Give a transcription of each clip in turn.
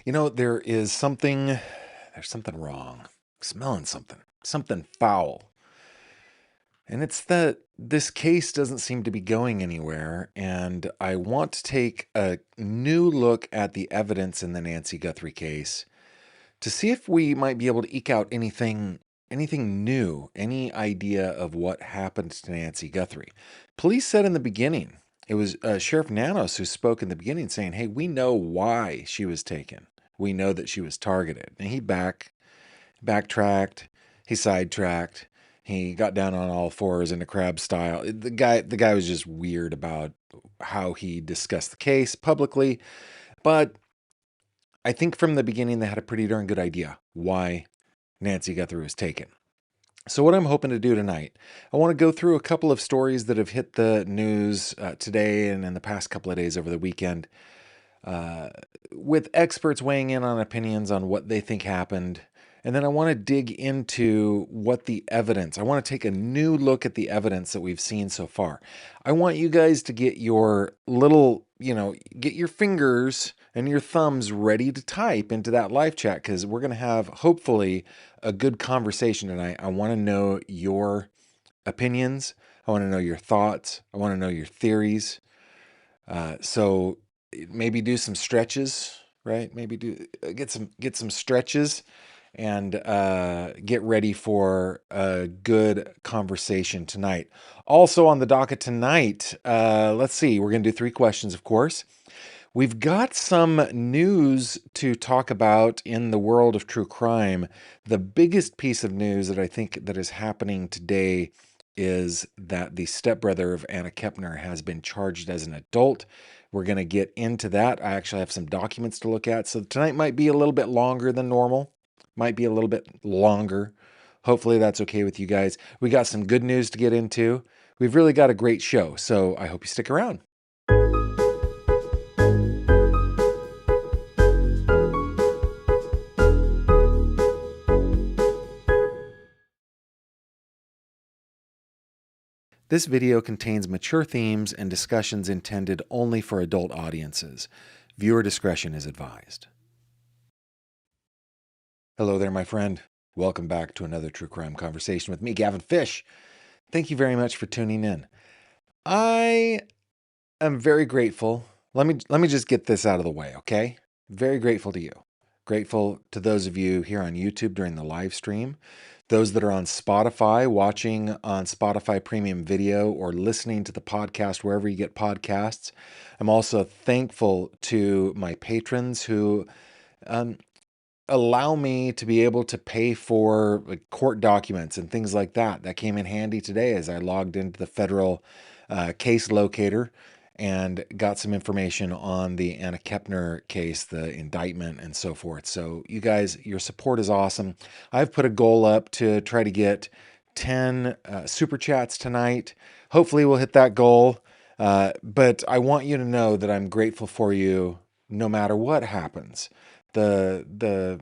There's something wrong. Smelling something foul. And it's that this case doesn't seem to be going anywhere. And I want to take a new look at the evidence in the Nancy Guthrie case to see if we might be able to eke out anything new, any idea of what happened to Nancy Guthrie. Police said in the beginning, it was Sheriff Nanos who spoke in the beginning saying, hey, we know why she was taken. We know that she was targeted. And he backtracked, he sidetracked, he got down on all fours in a crab style. The guy was just weird about how he discussed the case publicly, but I think from the beginning they had a pretty darn good idea why Nancy Guthrie was taken. So what I'm hoping to do tonight, I want to go through a couple of stories that have hit the news today and in the past couple of days over the weekend, with experts weighing in on opinions on what they think happened. And then I want to dig into what the evidence, I want to take a new look at the evidence that we've seen so far. I want you guys to get your get your fingers and your thumbs ready to type into that live chat, because we're going to have hopefully a good conversation tonight. I want to know your opinions. I want to know your thoughts. I want to know your theories. So maybe do some stretches, right? Maybe get some stretches and get ready for a good conversation tonight. Also on the docket tonight, let's see, we're going to do 3 questions, of course. We've got some news to talk about in the world of true crime. The biggest piece of news that I think that is happening today is that the stepbrother of Anna Kepner has been charged as an adult. We're going to get into that. I actually have some documents to look at. So tonight might be a little bit longer than normal. Might be a little bit longer. Hopefully that's okay with you guys. We got some good news to get into. We've really got a great show, so I hope you stick around. This video contains mature themes and discussions intended only for adult audiences. Viewer discretion is advised. Hello there, my friend. Welcome back to another true crime conversation with me, Gavin Fish. Thank you very much for tuning in. I am very grateful. Let me just get this out of the way, okay? Very grateful to you. Grateful to those of you here on YouTube during the live stream, those that are on Spotify, watching on Spotify Premium Video, or listening to the podcast wherever you get podcasts. I'm also thankful to my patrons who allow me to be able to pay for court documents and things like that. That came in handy today as I logged into the federal case locator and got some information on the Anna Kepner case, the indictment, and so forth. So you guys, your support is awesome. I've put a goal up to try to get 10 super chats tonight. Hopefully we'll hit that goal. But I want you to know that I'm grateful for you no matter what happens. The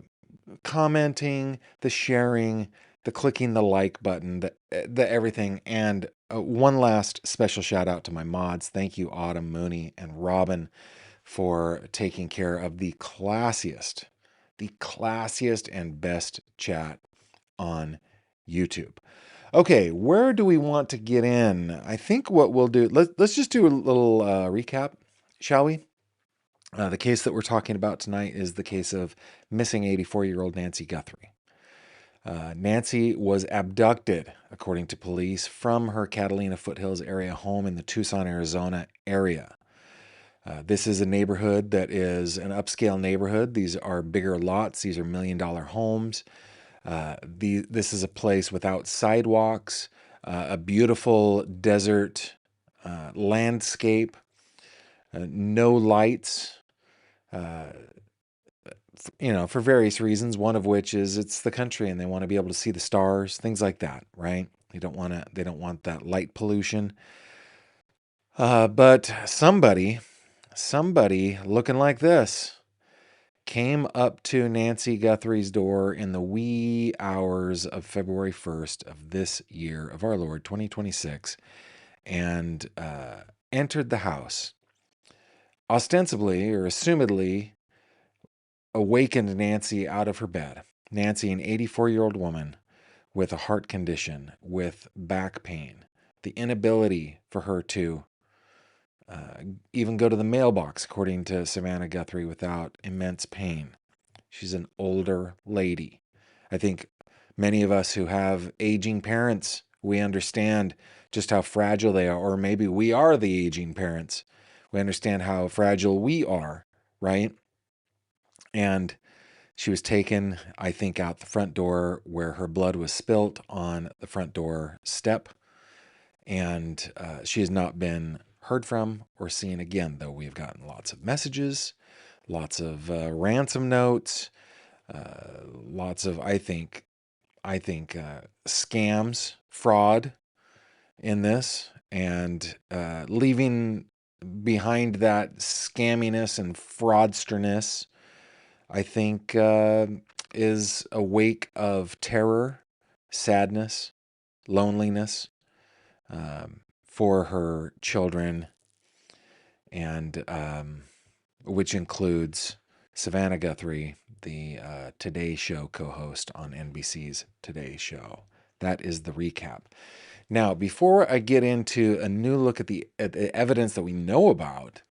commenting, the sharing, the clicking the like button, the everything. And one last special shout out to my mods. Thank you, Autumn, Mooney, and Robin, for taking care of the classiest and best chat on YouTube. Okay, where do we want to get in? I think what we'll do, let's just do a little recap, shall we? The case that we're talking about tonight is the case of missing 84-year-old Nancy Guthrie. Nancy was abducted, according to police, from her Catalina Foothills area home in the Tucson, Arizona area. This is a neighborhood that is an upscale neighborhood. These are bigger lots. These are million-dollar homes. This is a place without sidewalks, a beautiful desert landscape, no lights, for various reasons, one of which is it's the country and they want to be able to see the stars, things like that, right? They don't want that light pollution. But somebody looking like this came up to Nancy Guthrie's door in the wee hours of February 1st of this year of our Lord, 2026, and entered the house, ostensibly or assumedly awakened Nancy out of her bed. Nancy, an 84-year-old woman with a heart condition, with back pain, the inability for her to even go to the mailbox, according to Savannah Guthrie, without immense pain. She's an older lady. I think many of us who have aging parents, we understand just how fragile they are, or maybe we are the aging parents. We understand how fragile we are, right? And she was taken, I think, out the front door where her blood was spilt on the front door step. And she has not been heard from or seen again, though we've gotten lots of messages, lots of ransom notes, lots of, I think, scams, fraud in this, and leaving behind that scamminess and fraudsterness, I think, is a wake of terror, sadness, loneliness for her children, and which includes Savannah Guthrie, the Today Show co-host on NBC's Today Show. That is the recap. Now, before I get into a new look at the evidence that we know about,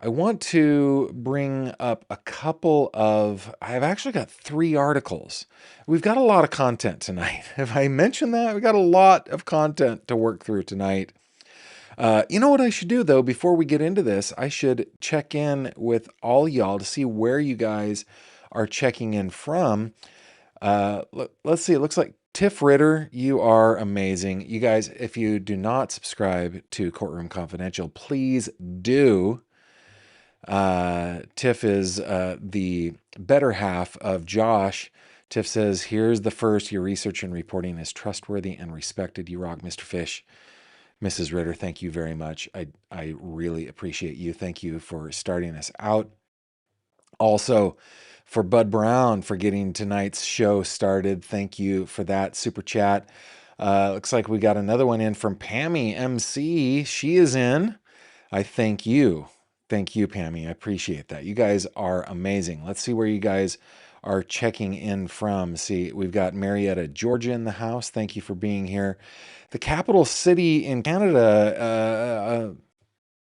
I want to bring up a couple of, I've actually got 3 articles. We've got a lot of content tonight. Have I mentioned that? We've got a lot of content to work through tonight. You know what I should do, though, before we get into this? I should check in with all y'all to see where you guys are checking in from. Let's see. It looks like Tiff Ritter, you are amazing. You guys, if you do not subscribe to Courtroom Confidential, please do. Tiff is the better half of Josh. Tiff says, here's the first. Your research and reporting is trustworthy and respected. You rock, Mr. Fish. Mrs. Ritter, thank you very much. I really appreciate you. Thank you for starting us out. Also, for Bud Brown for getting tonight's show started. Thank you for that super chat. Looks like we got another one in from Pammy MC. She is in. I thank you. Thank you, Pammy. I appreciate that. You guys are amazing. Let's see where you guys are checking in from. See, we've got Marietta, Georgia in the house. Thank you for being here. The capital city in Canada,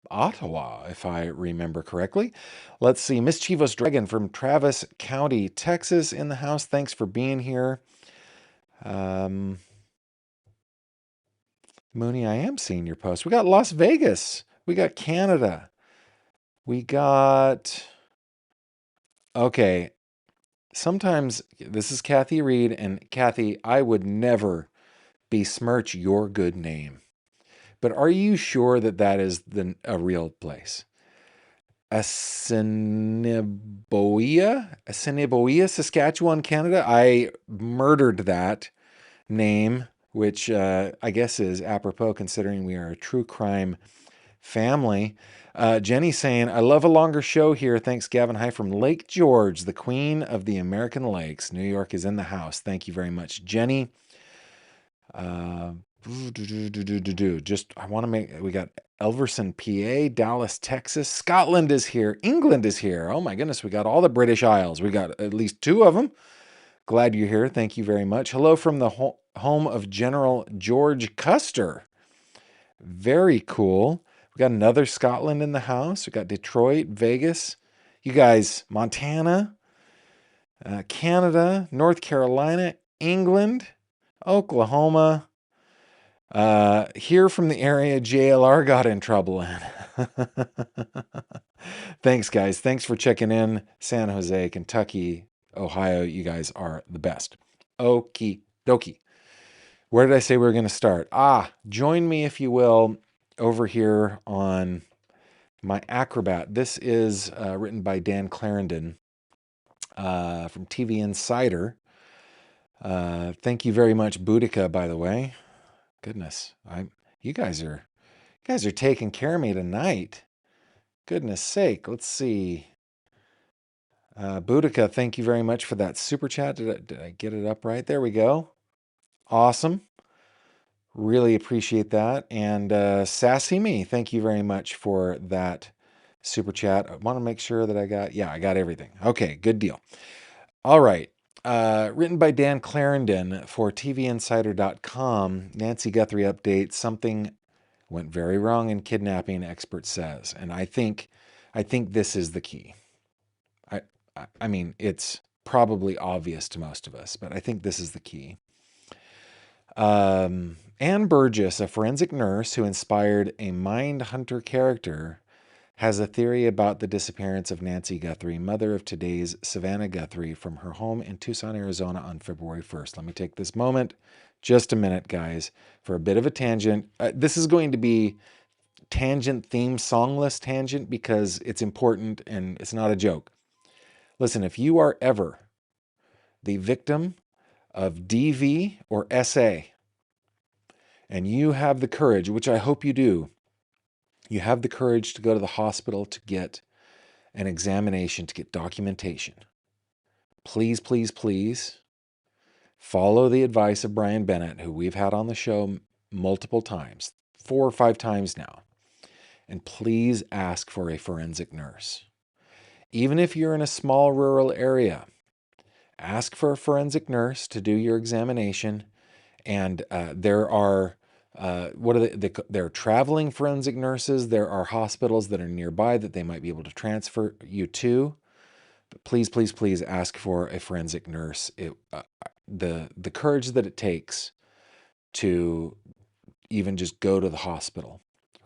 Ottawa, if I remember correctly. Let's see. Mischievous Dragon from Travis County, Texas in the house. Thanks for being here. Mooney, I am seeing your post. We got Las Vegas. We got Canada. We got... Okay. Sometimes, this is Kathy Reed, and Kathy, I would never besmirch your good name. But are you sure that that is a real place? Assiniboia, Saskatchewan, Canada. I murdered that name, which I guess is apropos considering we are a true crime family. Jenny saying, I love a longer show here. Thanks, Gavin. Hi from Lake George, the queen of the American Lakes. New York is in the house. Thank you very much, Jenny. Just, I want to make, we got Elverson, PA, Dallas, Texas, Scotland is here, England is here. Oh my goodness, we got all the British Isles. We got at least 2 of them. Glad you're here. Thank you very much. Hello from the home of General George Custer. Very cool. We got another Scotland in the house. We got Detroit, Vegas. You guys, Montana, Canada, North Carolina, England, Oklahoma. Here from the area JLR got in trouble in. Thanks, guys. Thanks for checking in. San Jose, Kentucky, Ohio. You guys are the best. Okie dokie. Where did I say we were going to start? Join me, if you will, over here on my Acrobat. This is written by Dan Clarendon from TV Insider. Thank you very much, Boudica, by the way. Goodness, you guys are taking care of me tonight. Goodness sake, let's see. Boudica, thank you very much for that super chat. Did I get it up right? There we go. Awesome. Really appreciate that. And Sassy Me, thank you very much for that Super chat. I want to make sure that I got everything. Okay, good deal. All right. Written by Dan Clarendon for TVinsider.com. Nancy Guthrie update. Something went very wrong in kidnapping, expert says. And I think this is the key. I mean, it's probably obvious to most of us, but I think this is the key. Ann Burgess, a forensic nurse who inspired a Mindhunter character, has a theory about the disappearance of Nancy Guthrie, mother of today's Savannah Guthrie, from her home in Tucson, Arizona on February 1st. Let me take this moment, just a minute, guys, for a bit of a tangent. This is going to be tangent theme, songless tangent, because it's important and it's not a joke. Listen, if you are ever the victim of DV or SA, and you have the courage, which I hope you do, you have the courage to go to the hospital to get an examination, to get documentation. Please, please, please follow the advice of Brian Bennett, who we've had on the show multiple times, 4 or 5 times now. And please ask for a forensic nurse. Even if you're in a small rural area, ask for a forensic nurse to do your examination. And there are there are traveling forensic nurses. There are hospitals that are nearby that they might be able to transfer you to. But please, please, please ask for a forensic nurse. The courage that it takes to even just go to the hospital,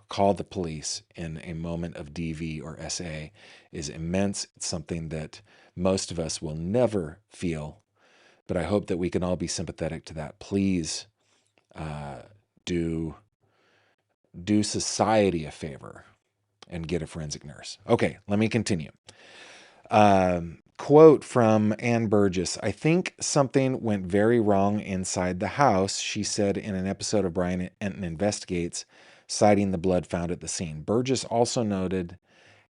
call the police in a moment of DV or SA is immense. It's something that most of us will never feel, but I hope that we can all be sympathetic to that. Please do society a favor and get a forensic nurse. Okay, let me continue. Quote from Ann Burgess. I think something went very wrong inside the house, she said in an episode of Brian Enton Investigates, citing the blood found at the scene. Burgess also noted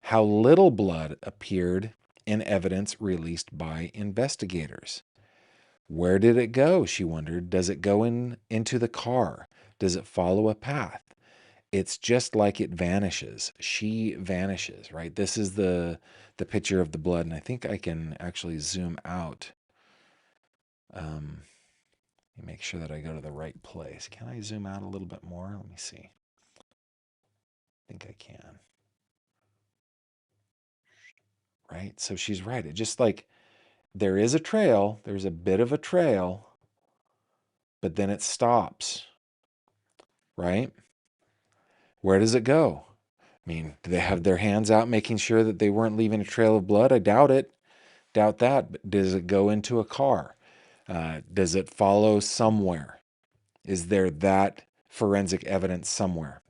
how little blood appeared in evidence released by investigators. Where did it go? She wondered. Does it go into the car? Does it follow a path? It's just like it vanishes. She vanishes, right? This is the picture of the blood, and I think I can actually zoom out. Make sure that I go to the right place. Can I zoom out a little bit more? Let me see. I think I can. Right? So she's right. It just like there is a trail. There's a bit of a trail, but then it stops. Right? Where does it go? I mean, do they have their hands out making sure that they weren't leaving a trail of blood? I doubt it. Doubt that. But does it go into a car? Does it follow somewhere? Is there that forensic evidence somewhere?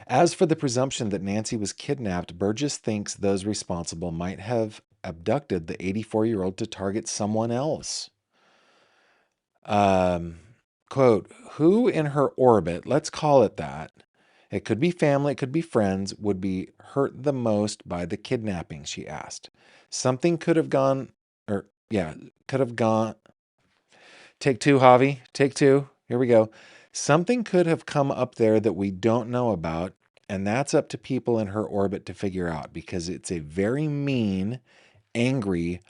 As for the presumption that Nancy was kidnapped, Burgess thinks those responsible might have abducted the 84-year-old to target someone else. Quote, who in her orbit, let's call it that, it could be family, it could be friends, would be hurt the most by the kidnapping, she asked. Something could have gone. Take 2, Javi. Take 2. Here we go. Something could have come up there that we don't know about, and that's up to people in her orbit to figure out, because it's a very mean, angry,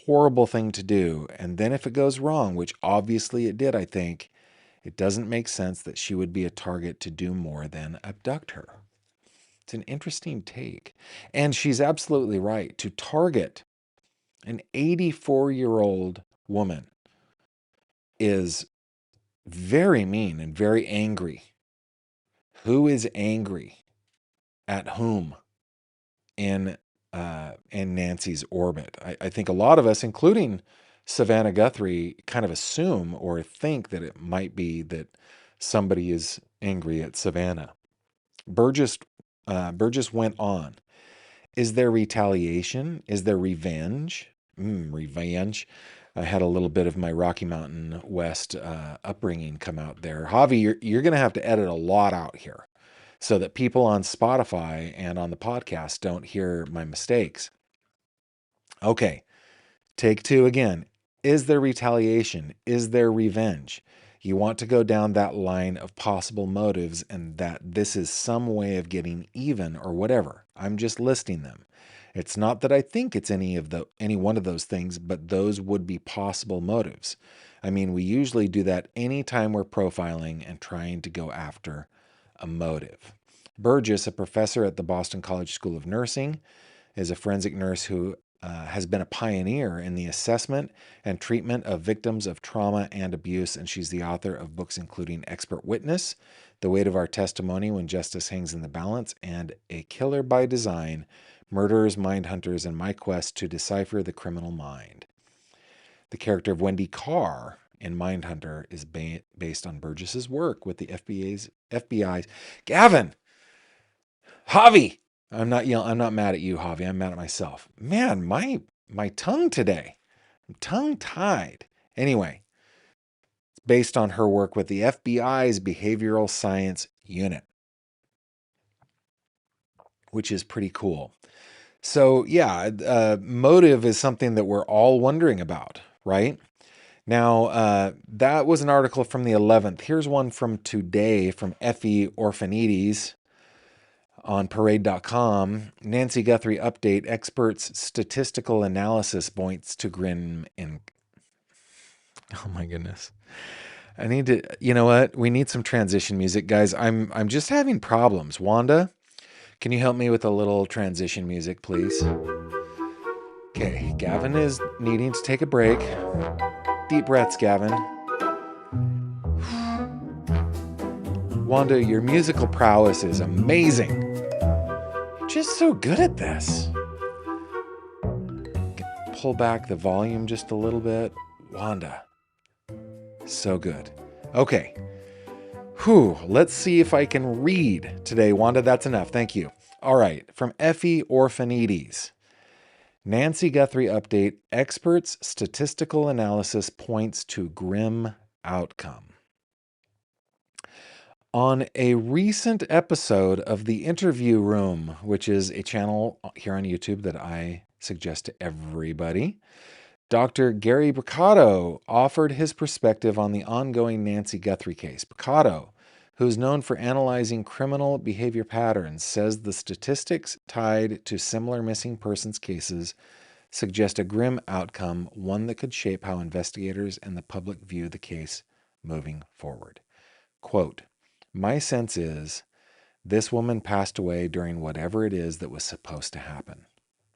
horrible thing to do. And then if it goes wrong, which obviously it did, I think, it doesn't make sense that she would be a target to do more than abduct her. It's an interesting take. And she's absolutely right. To target an 84-year-old woman is very mean and very angry. Who is angry at whom in Nancy's orbit? I think a lot of us, including Savannah Guthrie, kind of assume or think that it might be that somebody is angry at Savannah. Burgess went on. Is there retaliation? Is there revenge? Revenge. I had a little bit of my Rocky Mountain West upbringing come out there. Javi, you're going to have to edit a lot out here so that people on Spotify and on the podcast don't hear my mistakes. Okay, take 2 again. Is there retaliation? Is there revenge? You want to go down that line of possible motives and that this is some way of getting even or whatever. I'm just listing them. It's not that I think it's any one of those things, but those would be possible motives. I mean, we usually do that anytime we're profiling and trying to go after a motive. Burgess, a professor at the Boston College School of Nursing, is a forensic nurse who has been a pioneer in the assessment and treatment of victims of trauma and abuse, and she's the author of books including Expert Witness, The Weight of Our Testimony When Justice Hangs in the Balance, and A Killer by Design, Murderers, Mindhunters, and My Quest to Decipher the Criminal Mind. The character of Wendy Carr in Mindhunter is based on Burgess's work with the FBI's Gavin! Javi! I'm not mad at you, Javi. I'm mad at myself. Man, my tongue today. I'm tongue-tied. Anyway, it's based on her work with the FBI's Behavioral Science Unit, which is pretty cool. So yeah, motive is something that we're all wondering about, right? Now, that was an article from the 11th. Here's one from today from Effie Orphanides on parade.com. Nancy Guthrie update. Experts' statistical analysis points to grim in... Oh my goodness. I need to, you know what? We need some transition music, guys. I'm just having problems. Wanda, can you help me with a little transition music, please? Okay, Gavin is needing to take a break. Deep breaths, Gavin. Wanda, your musical prowess is amazing. You're just so good at this. Pull back the volume just a little bit. Wanda, so good. Okay. Whew, let's see if I can read today. Wanda, that's enough. Thank you. All right, from Effie Orphanides. Nancy Guthrie update. Experts' statistical analysis points to grim outcome. On a recent episode of The Interview Room, which is a channel here on YouTube that I suggest to everybody, Dr. Gary Bricado offered his perspective on the ongoing Nancy Guthrie case. Bricado, who's known for analyzing criminal behavior patterns, says the statistics tied to similar missing persons cases suggest a grim outcome, one that could shape how investigators and the public view the case moving forward. Quote, "My sense is this woman passed away during whatever it is that was supposed to happen,"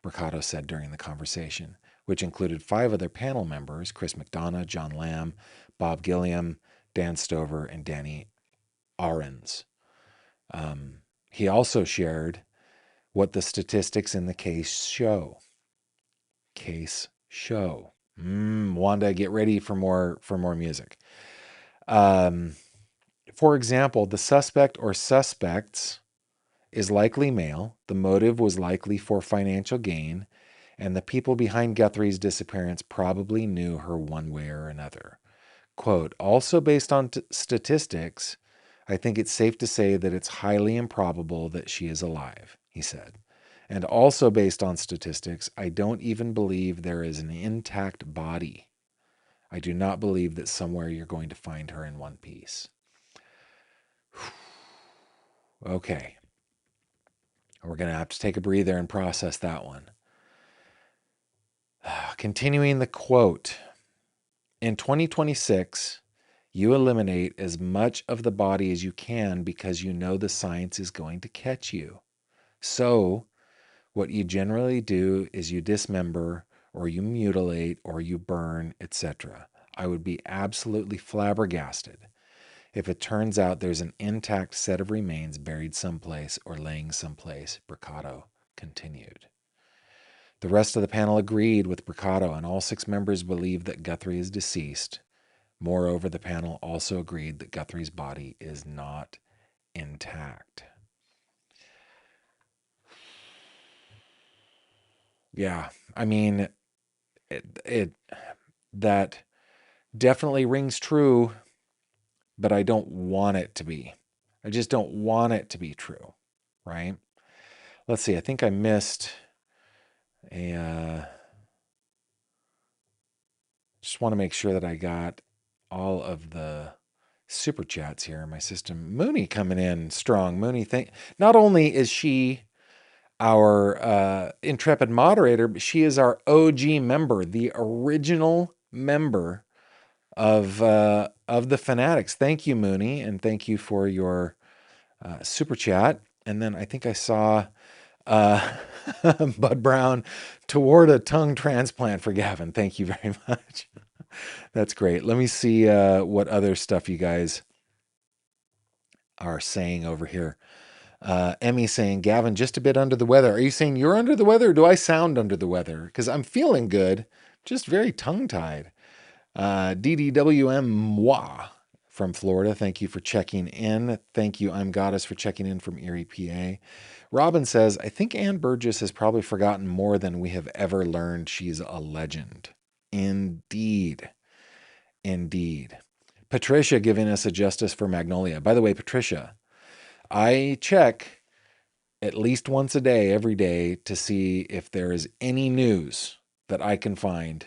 Bricado said during the conversation, which included 5 other panel members: Chris McDonough, John Lamb, Bob Gilliam, Dan Stover, and Danny Ahrens. He also shared what the statistics in the case show. Wanda, get ready for more music. For example, the suspect or suspects is likely male, the motive was likely for financial gain, and the people behind Guthrie's disappearance probably knew her one way or another. Quote, "Also based on statistics, I think it's safe to say that it's highly improbable that she is alive," he said. "And also based on statistics, I don't even believe there is an intact body. I do not believe that somewhere you're going to find her in one piece." Okay. We're going to have to take a breather and process that one. Continuing the quote, "In 2026, you eliminate as much of the body as you can because you know the science is going to catch you. So what you generally do is you dismember or you mutilate or you burn, etc. I would be absolutely flabbergasted if it turns out there's an intact set of remains buried someplace or laying someplace," Bricado continued. The rest of the panel agreed with Bricado, and all 6 members believe that Guthrie is deceased. Moreover, the panel also agreed that Guthrie's body is not intact. Yeah, I mean, that definitely rings true, but I don't want it to be. I just don't want it to be true, right? Let's see. I think I missed a... just want to make sure that I got all of the super chats here in my system. Mooney coming in strong. Mooney, not only is she our intrepid moderator, but she is our OG member, the original member of the Fanatics. Thank you, Mooney, and thank you for your super chat. And then I think I saw Bud Brown toward a tongue transplant for Gavin. Thank you very much. That's great. Let me see what other stuff you guys are saying over here. Emmy saying, Gavin, just a bit under the weather. Are you saying you're under the weather, or do I sound under the weather? Because I'm feeling good, just very tongue-tied. DDWM Moi from Florida, thank you for checking in. Thank you, I'm Goddess, for checking in from Erie, PA. Robin says, I think Ann Burgess has probably forgotten more than we have ever learned. She's a legend. Indeed. Indeed. Patricia giving us a justice for Magnolia. By the way, Patricia, I check at least once a day, every day, to see if there is any news that I can find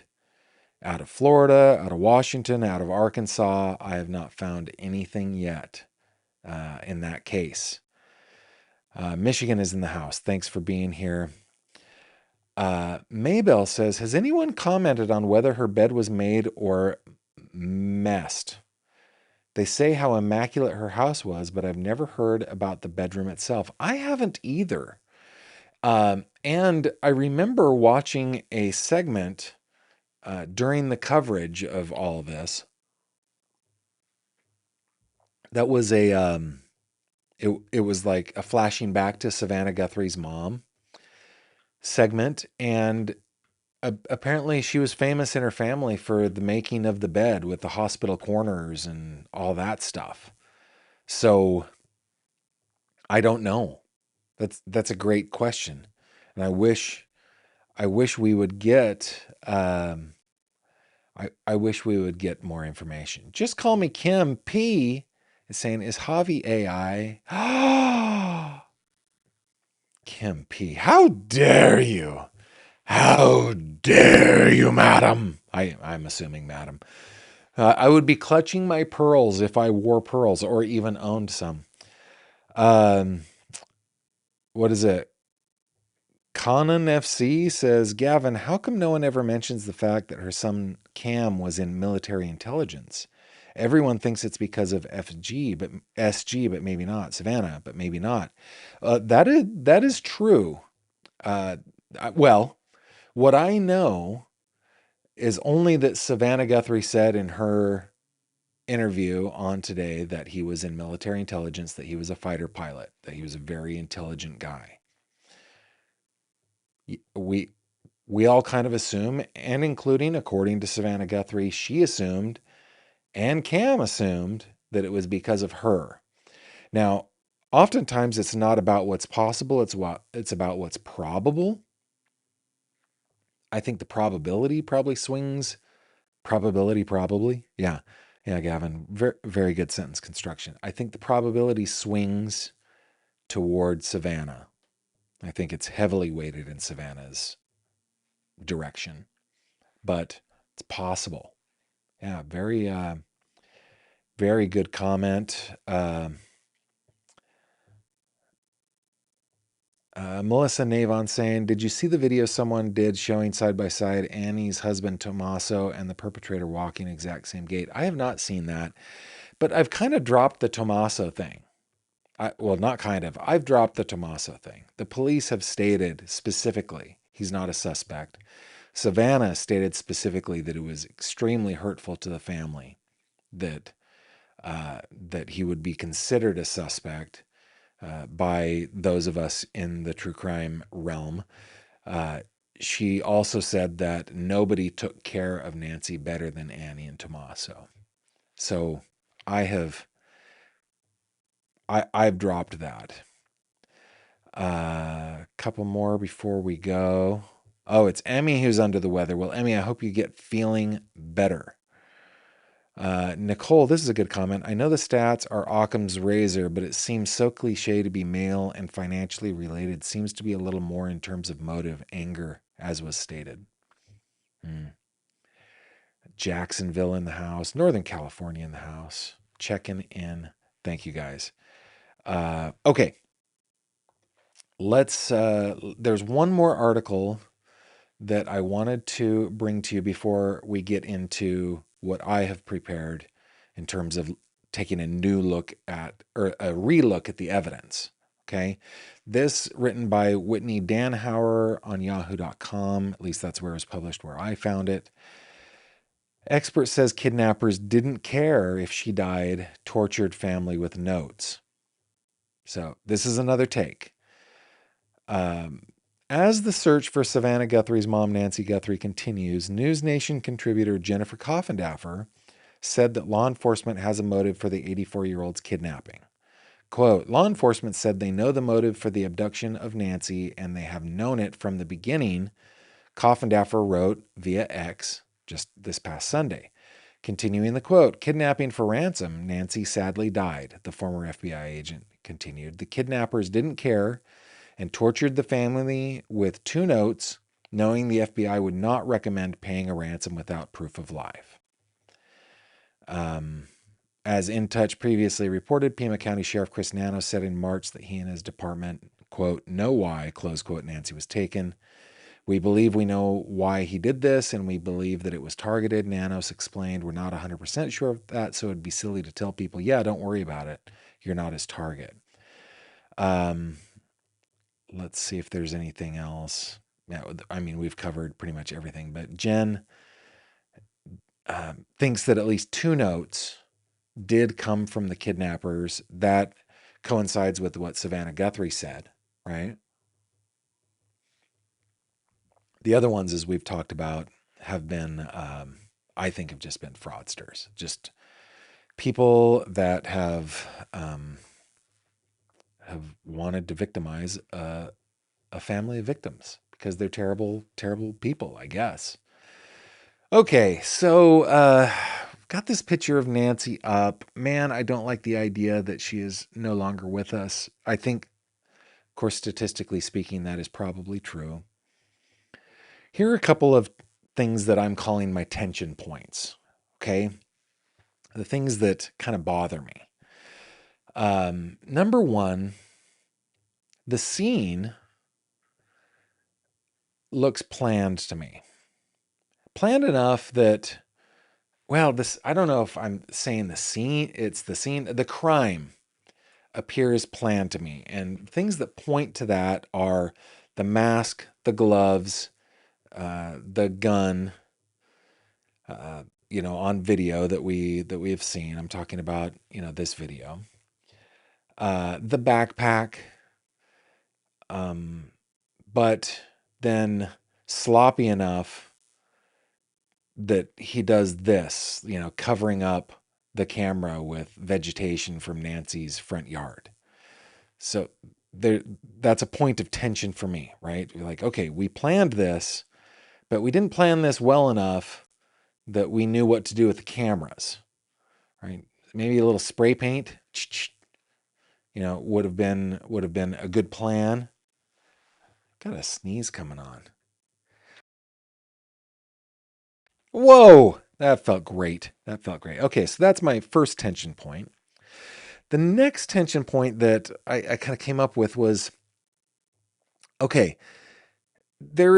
out of Florida, out of Washington, out of Arkansas. I have not found anything yet in that case. Michigan is in the house. Thanks for being here. Maybell says, has anyone commented on whether her bed was made or messed? They say how immaculate her house was, but I've never heard about the bedroom itself. I haven't either. And I remember watching a segment during the coverage of all of this. That was it was like a flashing back to Savannah Guthrie's mom segment, and apparently she was famous in her family for the making of the bed with the hospital corners and all that stuff. So I don't know. That's a great question, and I wish we would get I wish we would get more information. Just call me Kim P is saying, is Javi AI? Kim P, how dare you? How dare you, madam? I'm assuming madam. I would be clutching my pearls if I wore pearls or even owned some. What is it? Conan FC says, Gavin, how come no one ever mentions the fact that her son Cam was in military intelligence? Everyone thinks it's because of SG, but maybe not. Savannah, but maybe not. That is true. Well, what I know is only that Savannah Guthrie said in her interview on today that he was in military intelligence, that he was a fighter pilot, that he was a very intelligent guy. We all kind of assume, and including, according to Savannah Guthrie, she assumed, and Cam assumed, that it was because of her. Now, oftentimes it's not about what's possible, it's about what's probable. I think the probability probably swings. Probably. Yeah, Gavin. Very, very good sentence construction. I think the probability swings toward Savannah. I think it's heavily weighted in Savannah's direction, but it's possible. Yeah, very good comment. Melissa Navon saying, did you see the video someone did showing side by side Annie's husband Tommaso and the perpetrator walking exact same gait? I have not seen that, but I've kind of dropped the Tommaso thing. Not kind of. I've dropped the Tommaso thing. The police have stated specifically he's not a suspect. Savannah stated specifically that it was extremely hurtful to the family that he would be considered a suspect by those of us in the true crime realm. She also said that nobody took care of Nancy better than Annie and Tommaso. So I've dropped that. A couple more before we go. Oh, it's Emmy who's under the weather. Well, Emmy, I hope you get feeling better. Nicole, this is a good comment. I know the stats are Occam's razor, but it seems so cliche to be male and financially related. Seems to be a little more in terms of motive, anger, as was stated. Jacksonville in the house. Northern California in the house. checking in. Thank you guys. Okay. There's one more article that I wanted to bring to you before we get into what I have prepared in terms of taking a new look at, or a relook at the evidence. Okay. This written by Whitney Danhauer on yahoo.com. At least that's where it was published, where I found it. Expert says kidnappers didn't care if she died, tortured family with notes. So this is another take. As the search for Savannah Guthrie's mom, Nancy Guthrie, continues, News Nation contributor Jennifer Coffendaffer said that law enforcement has a motive for the 84-year-old's kidnapping. Quote, law enforcement said they know the motive for the abduction of Nancy and they have known it from the beginning, Coffendaffer wrote via X just this past Sunday. Continuing the quote, kidnapping for ransom, Nancy sadly died, the former FBI agent continued. The kidnappers didn't care and tortured the family with 2 notes, knowing the FBI would not recommend paying a ransom without proof of life. As In Touch previously reported, Pima County Sheriff Chris Nano said in March that he and his department, quote, know why, close quote, Nancy was taken. We believe we know why he did this, and we believe that it was targeted. Nanos explained, we're not 100% sure of that, so it'd be silly to tell people, yeah, don't worry about it. You're not his target. Let's see if there's anything else. Yeah, I mean, we've covered pretty much everything, but Jen thinks that at least 2 notes did come from the kidnappers. That coincides with what Savannah Guthrie said, right? The other ones, as we've talked about, have been, I think, have just been fraudsters. Just people that have wanted to victimize a family of victims because they're terrible, terrible people, I guess. Okay, so got this picture of Nancy up. Man, I don't like the idea that she is no longer with us. I think, of course, statistically speaking, that is probably true. Here are a couple of things that I'm calling my tension points, okay? The things that kind of bother me. Number one, the scene looks planned to me. Planned enough that, well, I don't know if I'm saying the scene, it's the scene, the crime appears planned to me. And things that point to that are the mask, the gloves, the gun, on video that we have seen. I'm talking about, this video. The backpack, but then sloppy enough that he does this, covering up the camera with vegetation from Nancy's front yard. So that's a point of tension for me, right? We're like, okay, we planned this, but we didn't plan this well enough that we knew what to do with the cameras, right? Maybe a little spray paint, would have been a good plan. Got a sneeze coming on. Whoa, that felt great. Okay, so that's my first tension point. The next tension point that I kind of came up with was, okay, there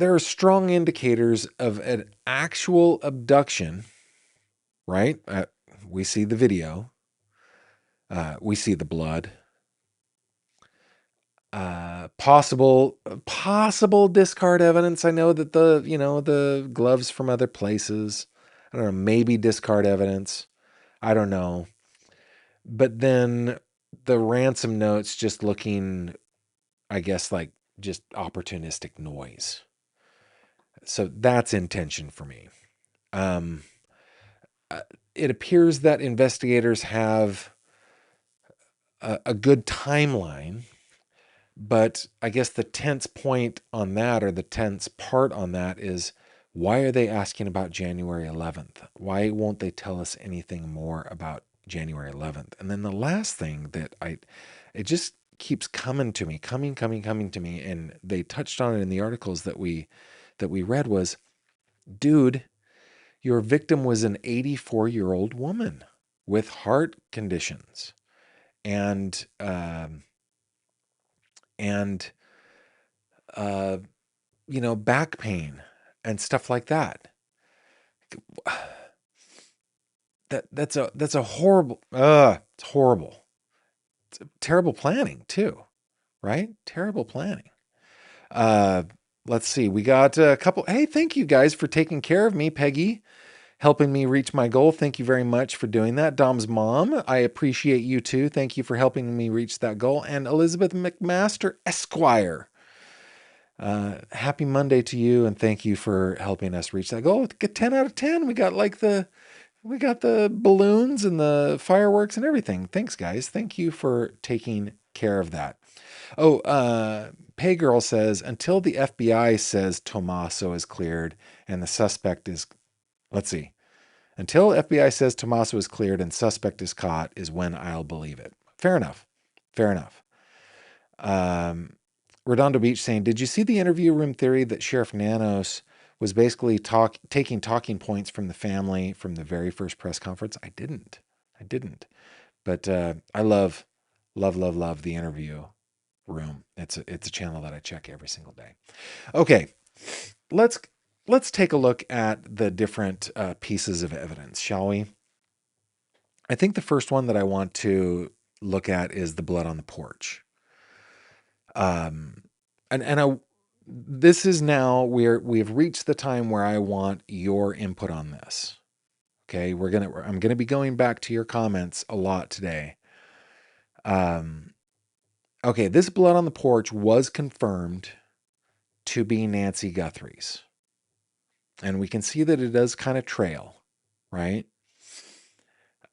are strong indicators of an actual abduction, right? We see the video. We see the blood. Possible discard evidence. I know that the gloves from other places. I don't know, maybe discard evidence. I don't know. But then the ransom notes just looking, I guess, like just opportunistic noise. So that's intention for me. It appears that investigators have a good timeline, but I guess the tense point on that, or the tense part on that, is why are they asking about January 11th? Why won't they tell us anything more about January 11th? And then the last thing that it just keeps coming to me, coming to me, and they touched on it in the articles that we read was, dude, your victim was an 84-year-old woman. with heart conditions and and uh, back pain and stuff like that. That's a horrible. It's horrible. It's terrible planning too, right? Terrible planning. Uh, let's see. We got a couple. Hey, thank you guys for taking care of me, Peggy, helping me reach my goal. Thank you very much for doing that. Dom's mom, I appreciate you too. Thank you for helping me reach that goal. And Elizabeth McMaster Esquire. Happy Monday to you, and thank you for helping us reach that goal. Get 10 out of 10. We got the balloons and the fireworks and everything. Thanks, guys. Thank you for taking care of that. Oh, Pay Girl says, until the FBI says Tommaso is cleared and the suspect is, let's see, until FBI says Tommaso is cleared and suspect is caught is when I'll believe it. Fair enough. Fair enough. Redondo Beach saying, did you see the interview room theory that Sheriff Nanos was basically taking talking points from the family from the very first press conference? I didn't. But I love the interview room. It's a channel that I check every single day. Okay, let's take a look at the different pieces of evidence, shall we? I think the first one that I want to look at is the blood on the porch. This is now we've reached the time where I want your input on this. Okay, I'm gonna be going back to your comments a lot today. Okay, this blood on the porch was confirmed to be Nancy Guthrie's, and we can see that it does kind of trail, right?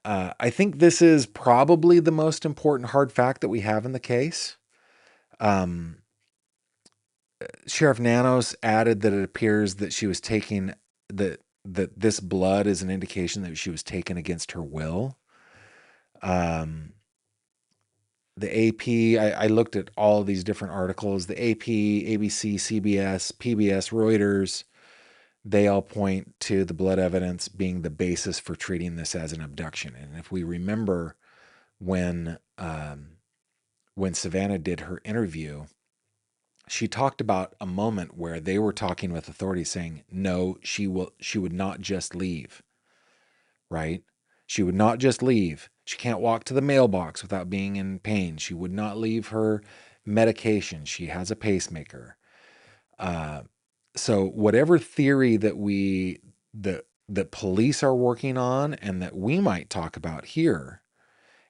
I think this is probably the most important hard fact that we have in the case. Sheriff Nanos added that it appears that she was taking that this blood is an indication that she was taken against her will. The AP, I looked at all of these different articles. The AP, ABC, CBS, PBS, Reuters, they all point to the blood evidence being the basis for treating this as an abduction. And if we remember when Savannah did her interview, she talked about a moment where they were talking with authorities saying, no, she would not just leave, right? She would not just leave. She can't walk to the mailbox without being in pain. She would not leave her medication. She has a pacemaker. So whatever theory that police are working on and that we might talk about here,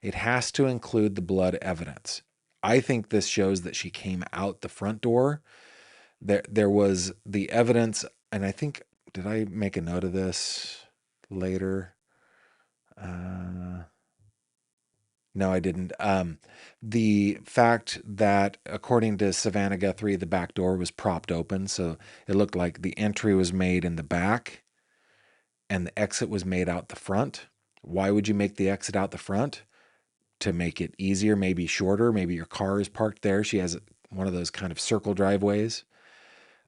it has to include the blood evidence. I think this shows that she came out the front door. There was the evidence, and I think, did I make a note of this later? No, I didn't. The fact that, according to Savannah Guthrie, the back door was propped open, so it looked like the entry was made in the back and the exit was made out the front. Why would you make the exit out the front? To make it easier, maybe shorter. Maybe your car is parked there. She has one of those kind of circle driveways.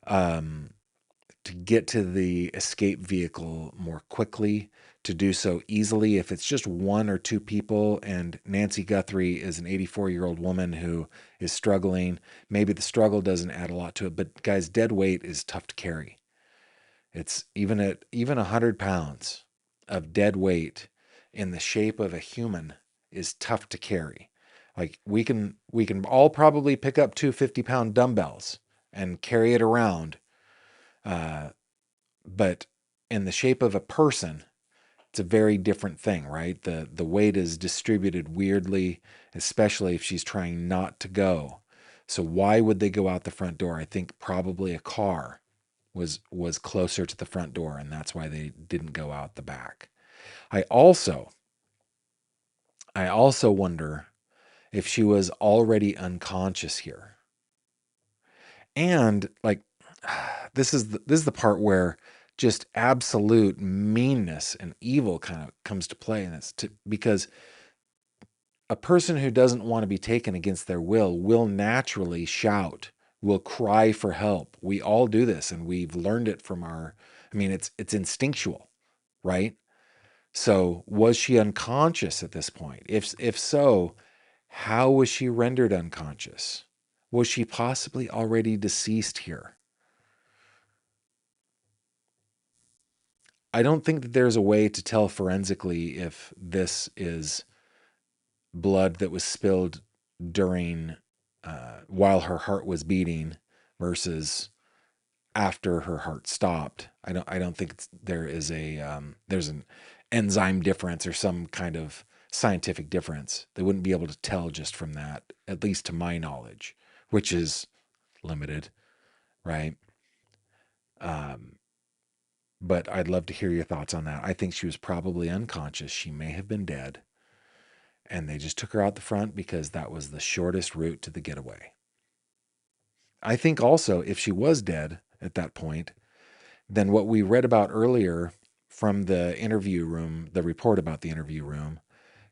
To get to the escape vehicle more quickly, to do so easily. If it's just one or two people and Nancy Guthrie is an 84-year-old woman who is struggling, maybe the struggle doesn't add a lot to it. But guys, dead weight is tough to carry. It's even 100 pounds of dead weight in the shape of a human is tough to carry. Like we can all probably pick up 2 50-pound dumbbells and carry it around. But in the shape of a person, it's a very different thing, right? The weight is distributed weirdly, especially if she's trying not to go. So why would they go out the front door? I think probably a car was closer to the front door, and that's why they didn't go out the back. I also wonder if she was already unconscious here. And like this is the part where just absolute meanness and evil kind of comes to play in this, because a person who doesn't want to be taken against their will naturally shout, will cry for help. We all do this, and we've learned it from it's instinctual, right? So was she unconscious at this point? If so, how was she rendered unconscious? Was she possibly already deceased here? I don't think that there's a way to tell forensically if this is blood that was spilled during while her heart was beating versus after her heart stopped. I don't think there is there's an enzyme difference or some kind of scientific difference. They wouldn't be able to tell just from that, at least to my knowledge, which is limited, right? Um, but I'd love to hear your thoughts on that. I think she was probably unconscious. She may have been dead, and they just took her out the front because that was the shortest route to the getaway. I think also if she was dead at that point, then what we read about earlier from the interview room, the report about the interview room,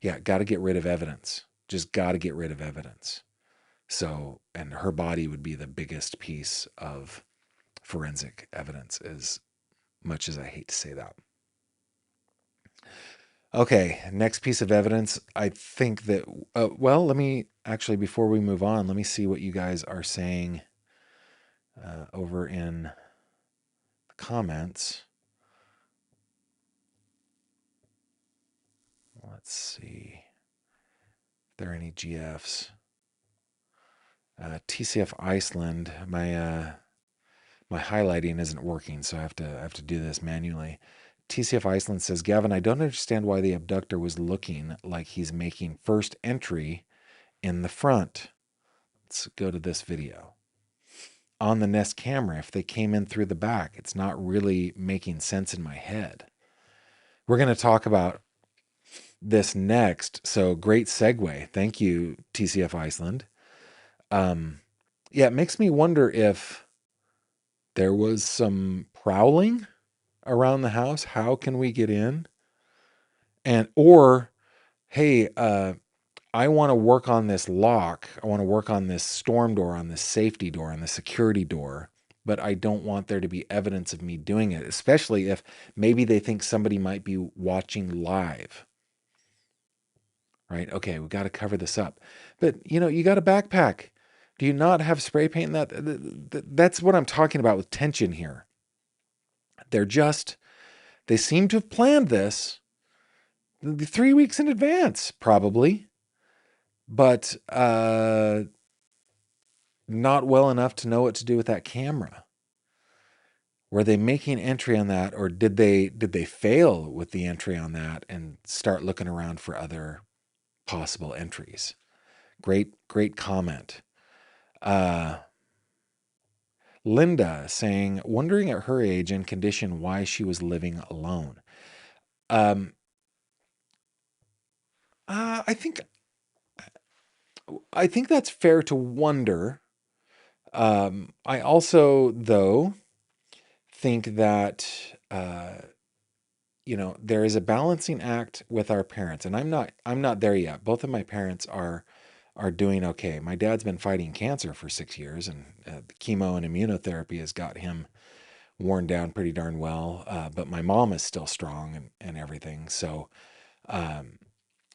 yeah, got to get rid of evidence. Just got to get rid of evidence. So, and her body would be the biggest piece of forensic evidence, as much as I hate to say that. Okay, next piece of evidence. I think that, well, let me actually, before we move on, let me see what you guys are saying over in the comments. Let's see if there are any GFs. TCF Iceland, my highlighting isn't working, so I have to do this manually. TCF Iceland says, Gavin, I don't understand why the abductor was looking like he's making first entry in the front. Let's go to this video. On the Nest camera, if they came in through the back, it's not really making sense in my head. We're going to talk about this next. So great segue. Thank you, TCF Iceland. Yeah, it makes me wonder if there was some prowling around the house. How can we get in? And, or, hey, I want to work on this lock. I want to work on this storm door, on this safety door, on the security door, but I don't want there to be evidence of me doing it, especially if maybe they think somebody might be watching live. Right? Okay, we got to cover this up. But, you got a backpack. Do you not have spray paint in that? That's what I'm talking about with tension here. They seem to have planned this 3 weeks in advance, probably, but not well enough to know what to do with that camera. Were they making entry on that, or did they fail with the entry on that and start looking around for other possible entries? Great comment. Linda saying, wondering at her age and condition why she was living alone. I think that's fair to wonder. I also, though, think that there is a balancing act with our parents, and I'm not there yet. Both of my parents are doing okay. My dad's been fighting cancer for 6 years, and the chemo and immunotherapy has got him worn down pretty darn well. But my mom is still strong and everything. So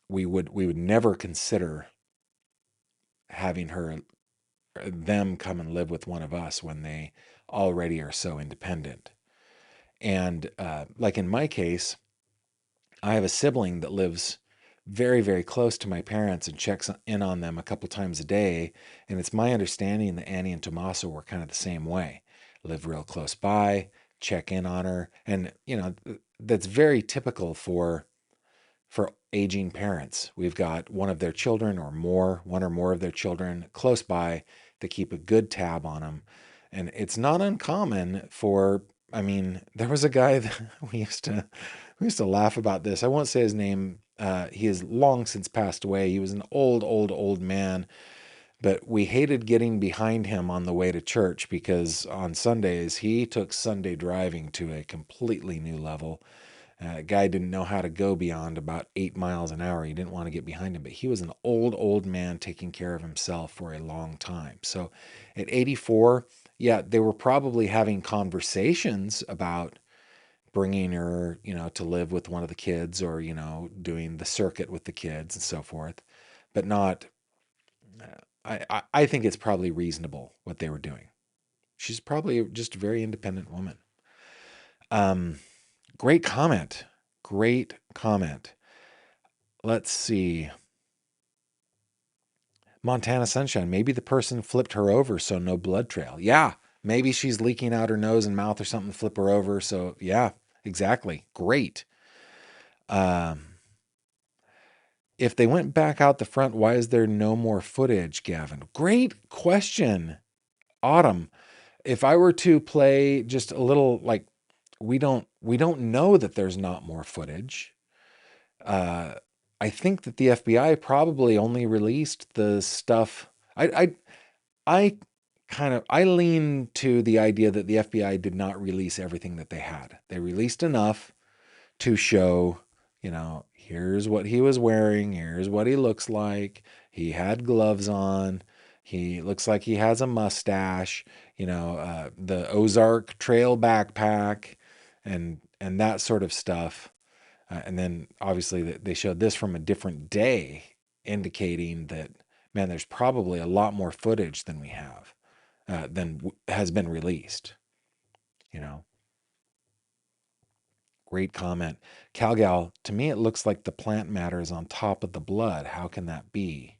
we would never consider having them come and live with one of us when they already are so independent. And like in my case, I have a sibling that lives very, very close to my parents and checks in on them a couple times a day. And it's my understanding that Annie and Tommaso were kind of the same way. Live real close by, check in on her. And, that's very typical for aging parents. We've got one of their children one or more of their children close by to keep a good tab on them. And it's not uncommon there was a guy that we used to laugh about this. I won't say his name. He has long since passed away. He was an old man, but we hated getting behind him on the way to church because on Sundays he took Sunday driving to a completely new level. Guy didn't know how to go beyond about 8 miles an hour. He didn't want to get behind him, but he was an old man taking care of himself for a long time. So at 84, yeah, they were probably having conversations about bringing her, to live with one of the kids, or, doing the circuit with the kids and so forth, but not, I think it's probably reasonable what they were doing. She's probably just a very independent woman. Great comment. Great comment. Let's see. Montana Sunshine. Maybe the person flipped her over, so no blood trail. Yeah. Maybe she's leaking out her nose and mouth or something, flip her over. So yeah, exactly. Great. If they went back out the front, why is there no more footage, Gavin? Great question. Autumn. If I were to play just a little, like, we don't know that there's not more footage. I think that the FBI probably only released the stuff. I I lean to the idea that the FBI did not release everything that they had. They released enough to show, here's what he was wearing, here's what he looks like. He had gloves on. He looks like he has a mustache, the Ozark Trail backpack and that sort of stuff. And then obviously they showed this from a different day, indicating that, man, there's probably a lot more footage than we have, than has been released. Great comment. Calgal, to me, it looks like the plant matter is on top of the blood. How can that be?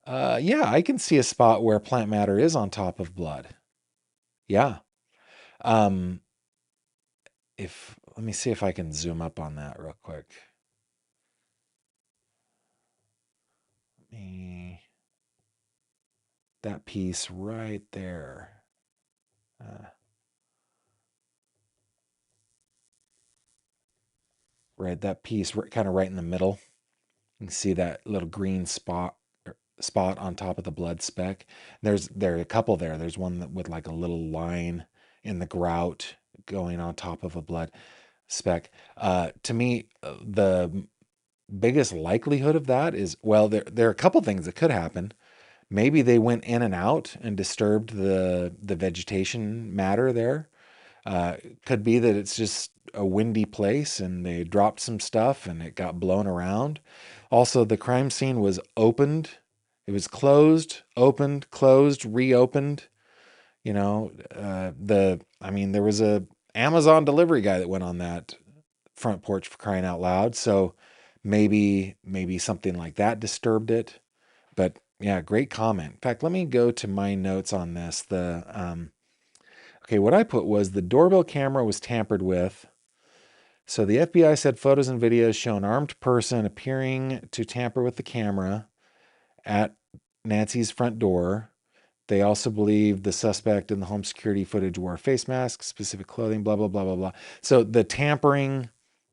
Yeah, I can see a spot where plant matter is on top of blood. Yeah. Um, let me see if I can zoom up on that real quick. That piece right there. Right, that piece kind of right in the middle. You can see that little green spot on top of the blood speck. There are a couple there. There's one with like a little line in the grout going on top of a blood speck. To me, the biggest likelihood of that is, well, there are a couple things that could happen. Maybe they went in and out and disturbed the vegetation matter there. Could be that it's just a windy place and they dropped some stuff and it got blown around. Also, the crime scene was opened. It was closed, opened, closed, reopened. There was a Amazon delivery guy that went on that front porch, for crying out loud. So maybe something like that disturbed it. But yeah, great comment. In fact, let me go to my notes on this. Okay, what I put was the doorbell camera was tampered with. So the FBI said photos and videos show an armed person appearing to tamper with the camera at Nancy's front door. They also believe the suspect in the home security footage wore a face mask, specific clothing, blah, blah, blah, blah, blah. So the tampering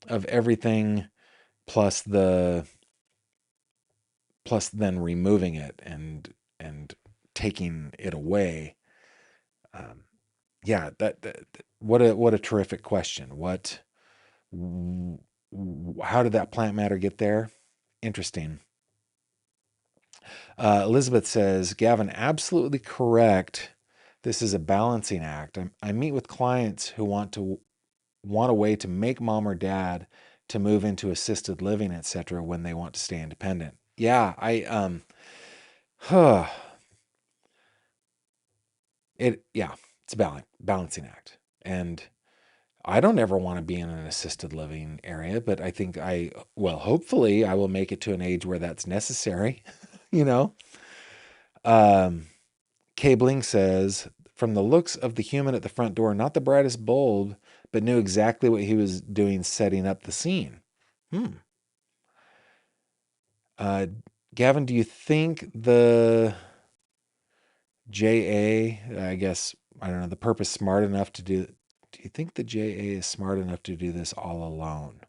of everything plus then removing it and taking it away. Yeah, what a terrific question. How did that plant matter get there? Interesting. Elizabeth says, Gavin, absolutely correct. This is a balancing act. I meet with clients who want a way to make mom or dad to move into assisted living, etc., when they want to stay independent. Yeah, it's a balancing act. And I don't ever want to be in an assisted living area, but I think hopefully I will make it to an age where that's necessary, Cabling says, from the looks of the human at the front door, not the brightest bulb, but knew exactly what he was doing setting up the scene. Gavin, do you think the JA, I guess, I don't know, the perp is smart enough to do you think the JA is smart enough to do this all alone?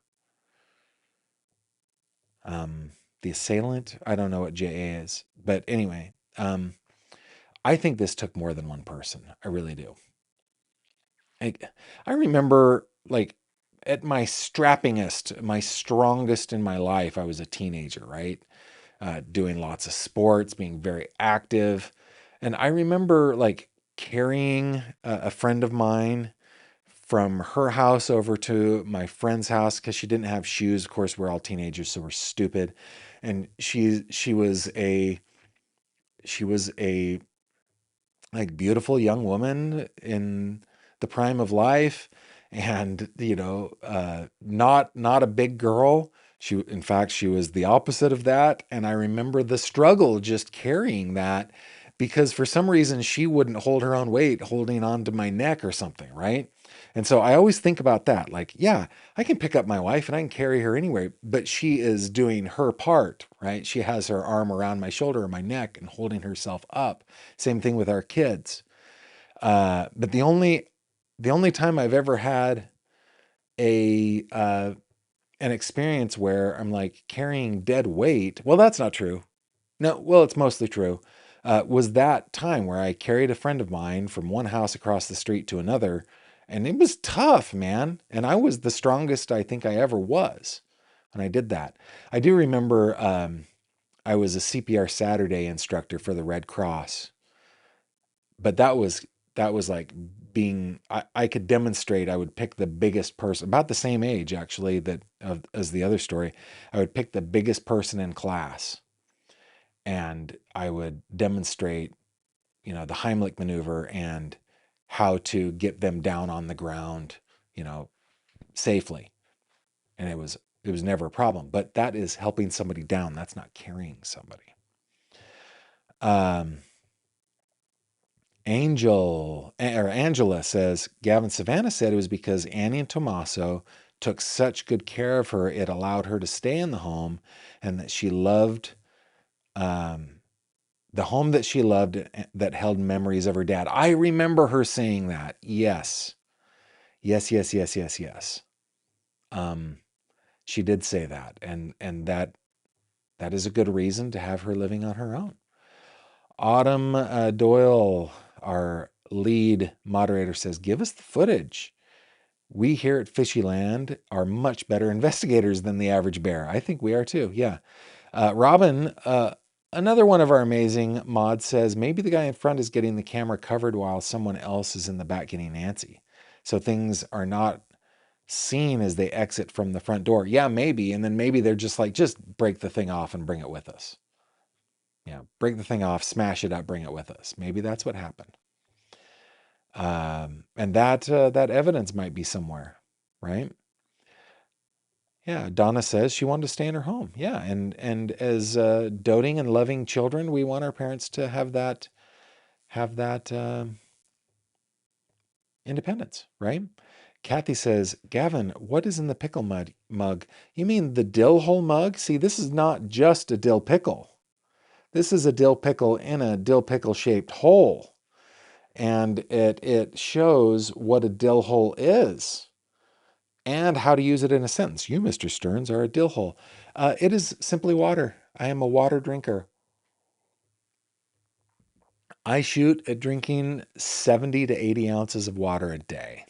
The assailant, I don't know what JA is, but anyway, I think this took more than one person. I really do. I remember, like, at my strappingest, my strongest in my life, I was a teenager, right? Doing lots of sports, being very active. And I remember, like, carrying a friend of mine from her house over to my friend's house because she didn't have shoes. Of course, we're all teenagers, so we're stupid. And she was a like beautiful young woman in the prime of life, and not a big girl. In fact, she was the opposite of that. And I remember the struggle just carrying that, because for some reason she wouldn't hold her own weight, holding on to my neck or something, right? And so I always think about that, like, yeah, I can pick up my wife and I can carry her anywhere, but she is doing her part, right? She has her arm around my shoulder or my neck and holding herself up. Same thing with our kids. But the only time I've ever had a an experience where I'm like carrying dead weight, well, that's not true. No, well, it's mostly true. Was that time where I carried a friend of mine from one house across the street to another, and it was tough, man. And I was the strongest I think I ever was when I did that. I do remember I was a CPR Saturday instructor for the Red Cross, but that was like being I could demonstrate. I would pick the biggest person, about the same age actually, as the other story. I would pick the biggest person in class, and I would demonstrate, the Heimlich maneuver and how to get them down on the ground, you know, safely. And it was never a problem. But that is helping somebody down. That's not carrying somebody. Um, Angela says, Gavin, Savannah said it was because Annie and Tommaso took such good care of her, it allowed her to stay in the home, and that she loved um, the home that she loved, that held memories of her dad. I remember her saying that. Yes. Yes, yes, yes, yes, yes. Um, she did say that, and that is a good reason to have her living on her own. Autumn Doyle, our lead moderator, says, give us the footage. We here at Fishyland are much better investigators than the average bear. I think we are too. Yeah. Robin, another one of our amazing mods, says maybe the guy in front is getting the camera covered while someone else is in the back getting Nancy. So things are not seen as they exit from the front door. Yeah, maybe. And then maybe they're just like, just break the thing off and bring it with us. Yeah, break the thing off, smash it up, bring it with us. Maybe that's what happened. And that evidence might be somewhere, right? Yeah, Donna says she wanted to stay in her home. Yeah, and as doting and loving children, we want our parents to have that independence, right? Kathy says, Gavin, what is in the pickle mug? You mean the dill hole mug? See, this is not just a dill pickle. This is a dill pickle in a dill pickle shaped hole. And it shows what a dill hole is and how to use it in a sentence. You, Mr. Stearns, are a dill hole. It is simply water. I am a water drinker. I shoot at drinking 70 to 80 ounces of water a day.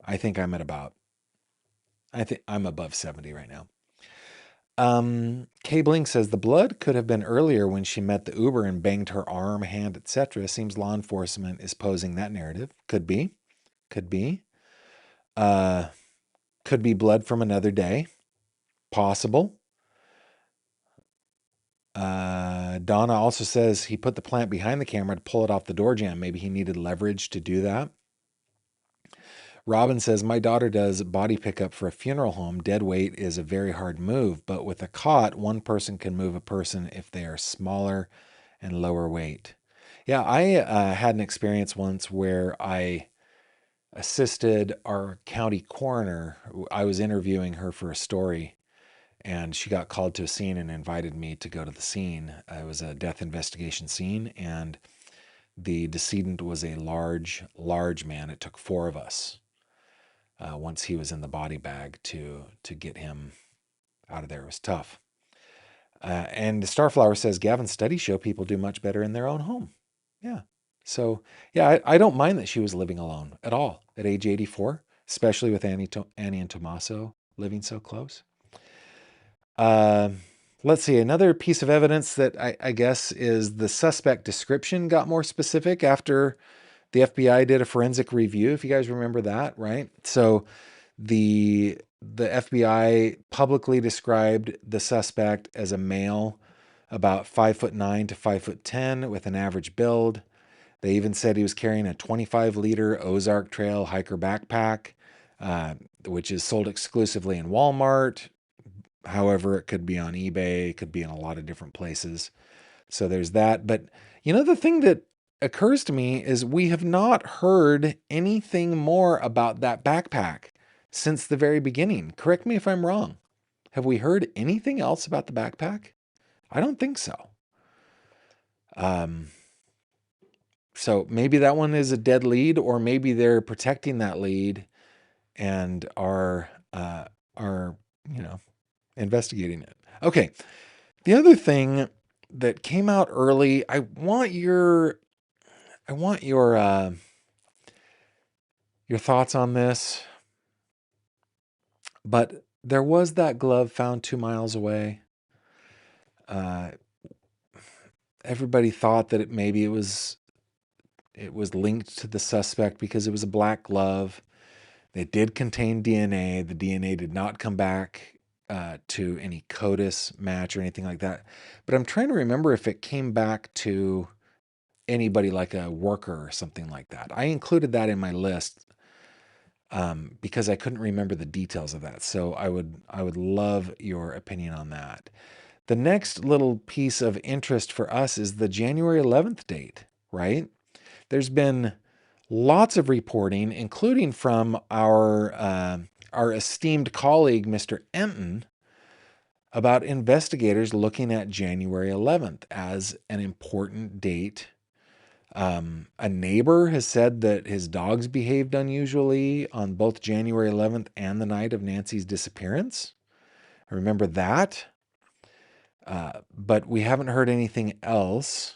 I think I'm I think I'm above 70 right now. Kay Bling says the blood could have been earlier when she met the Uber and banged her arm, hand, etc. Seems law enforcement is posing that narrative. Could be. Could be. Could be blood from another day. Possible. Donna also says he put the plant behind the camera to pull it off the door jamb. Maybe he needed leverage to do that. Robin says, my daughter does body pickup for a funeral home. Dead weight is a very hard move, but with a cot, one person can move a person if they are smaller and lower weight. Yeah, I had an experience once where I assisted our county coroner. I was interviewing her for a story, and she got called to a scene and invited me to go to the scene. It was a death investigation scene, and the decedent was a large, large man. It took four of us once he was in the body bag to get him out of there. It was tough. And the Starflower says, Gavin, studies show people do much better in their own home. Yeah. So, yeah, I don't mind that she was living alone at all at age 84, especially with Annie and Tommaso living so close. Let's see. Another piece of evidence that I guess is the suspect description got more specific after the FBI did a forensic review. If you guys remember that, right? So the FBI publicly described the suspect as a male, about 5'9" to 5'10", with an average build. They even said he was carrying a 25-liter Ozark Trail hiker backpack, which is sold exclusively in Walmart. However, it could be on eBay, it could be in a lot of different places. So there's that. But the thing that occurs to me is we have not heard anything more about that backpack since the very beginning. Correct me if I'm wrong. Have we heard anything else about the backpack? I don't think so. So maybe that one is a dead lead, or maybe they're protecting that lead and are investigating it. Okay. The other thing that came out early, I want your thoughts on this. But there was that glove found 2 miles away. Everybody thought that maybe it was linked to the suspect because it was a black glove. It did contain DNA. The DNA did not come back to any CODIS match or anything like that. But I'm trying to remember if it came back to anybody like a worker or something like that. I included that in my list because I couldn't remember the details of that. So I would love your opinion on that. The next little piece of interest for us is the January 11th date, right? There's been lots of reporting, including from our esteemed colleague, Mr. Enton, about investigators looking at January 11th as an important date. A neighbor has said that his dogs behaved unusually on both January 11th and the night of Nancy's disappearance. I remember that. But we haven't heard anything else.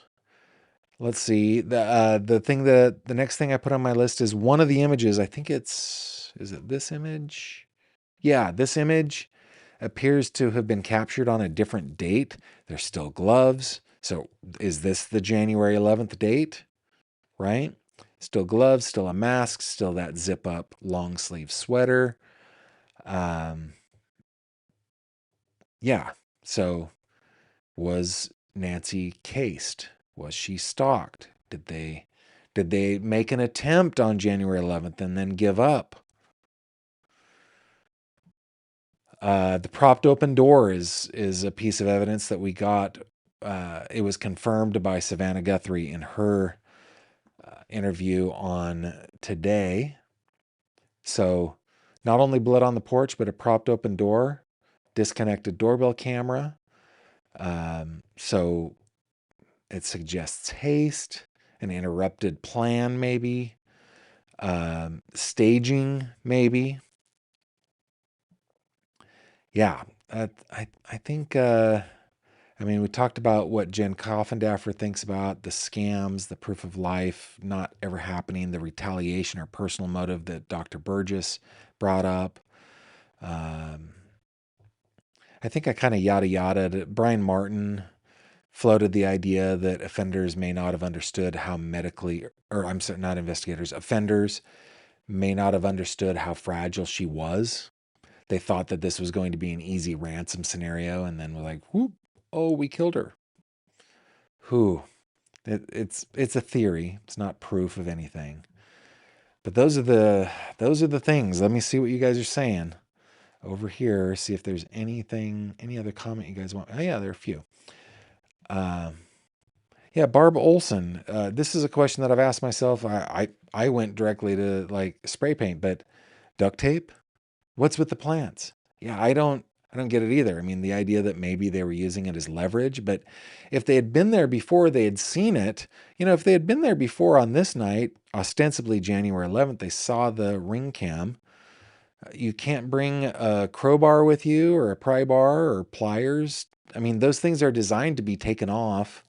Let's see. The next thing I put on my list is one of the images. I think is it this image? Yeah, this image appears to have been captured on a different date. There's still gloves. So is this the January 11th date? Right? Still gloves, still a mask, still that zip up long sleeve sweater. Yeah. So was Nancy cased? Was she stalked? Did they make an attempt on January 11th and then give up? The propped open door is a piece of evidence that we got. It was confirmed by Savannah Guthrie in her interview on Today. So not only blood on the porch, but a propped open door, disconnected doorbell camera. So it suggests haste, an interrupted plan, maybe, staging, maybe. Yeah, I think. We talked about what Jen Coffindaffer thinks about the scams, the proof of life not ever happening, the retaliation or personal motive that Dr. Burgess brought up. I think I kind of yada yada. Brian Martin floated the idea that offenders may not have understood how I'm sorry, not investigators, offenders may not have understood how fragile she was. They thought that this was going to be an easy ransom scenario, and then we're like, whoop, oh, we killed her. Who? It's a theory. It's not proof of anything. But those are the things. Let me see what you guys are saying over here. See if there's any other comment you guys want. Oh yeah, there are a few. Yeah, Barb Olson. This is a question that I've asked myself. I went directly to like spray paint, but duct tape. What's with the plants? Yeah, I don't get it either. I mean, the idea that maybe they were using it as leverage, but if they had been there before, they had seen it. If they had been there before on this night, ostensibly January 11th, they saw the ring cam. You can't bring a crowbar with you or a pry bar or pliers. I mean, those things are designed to be taken off.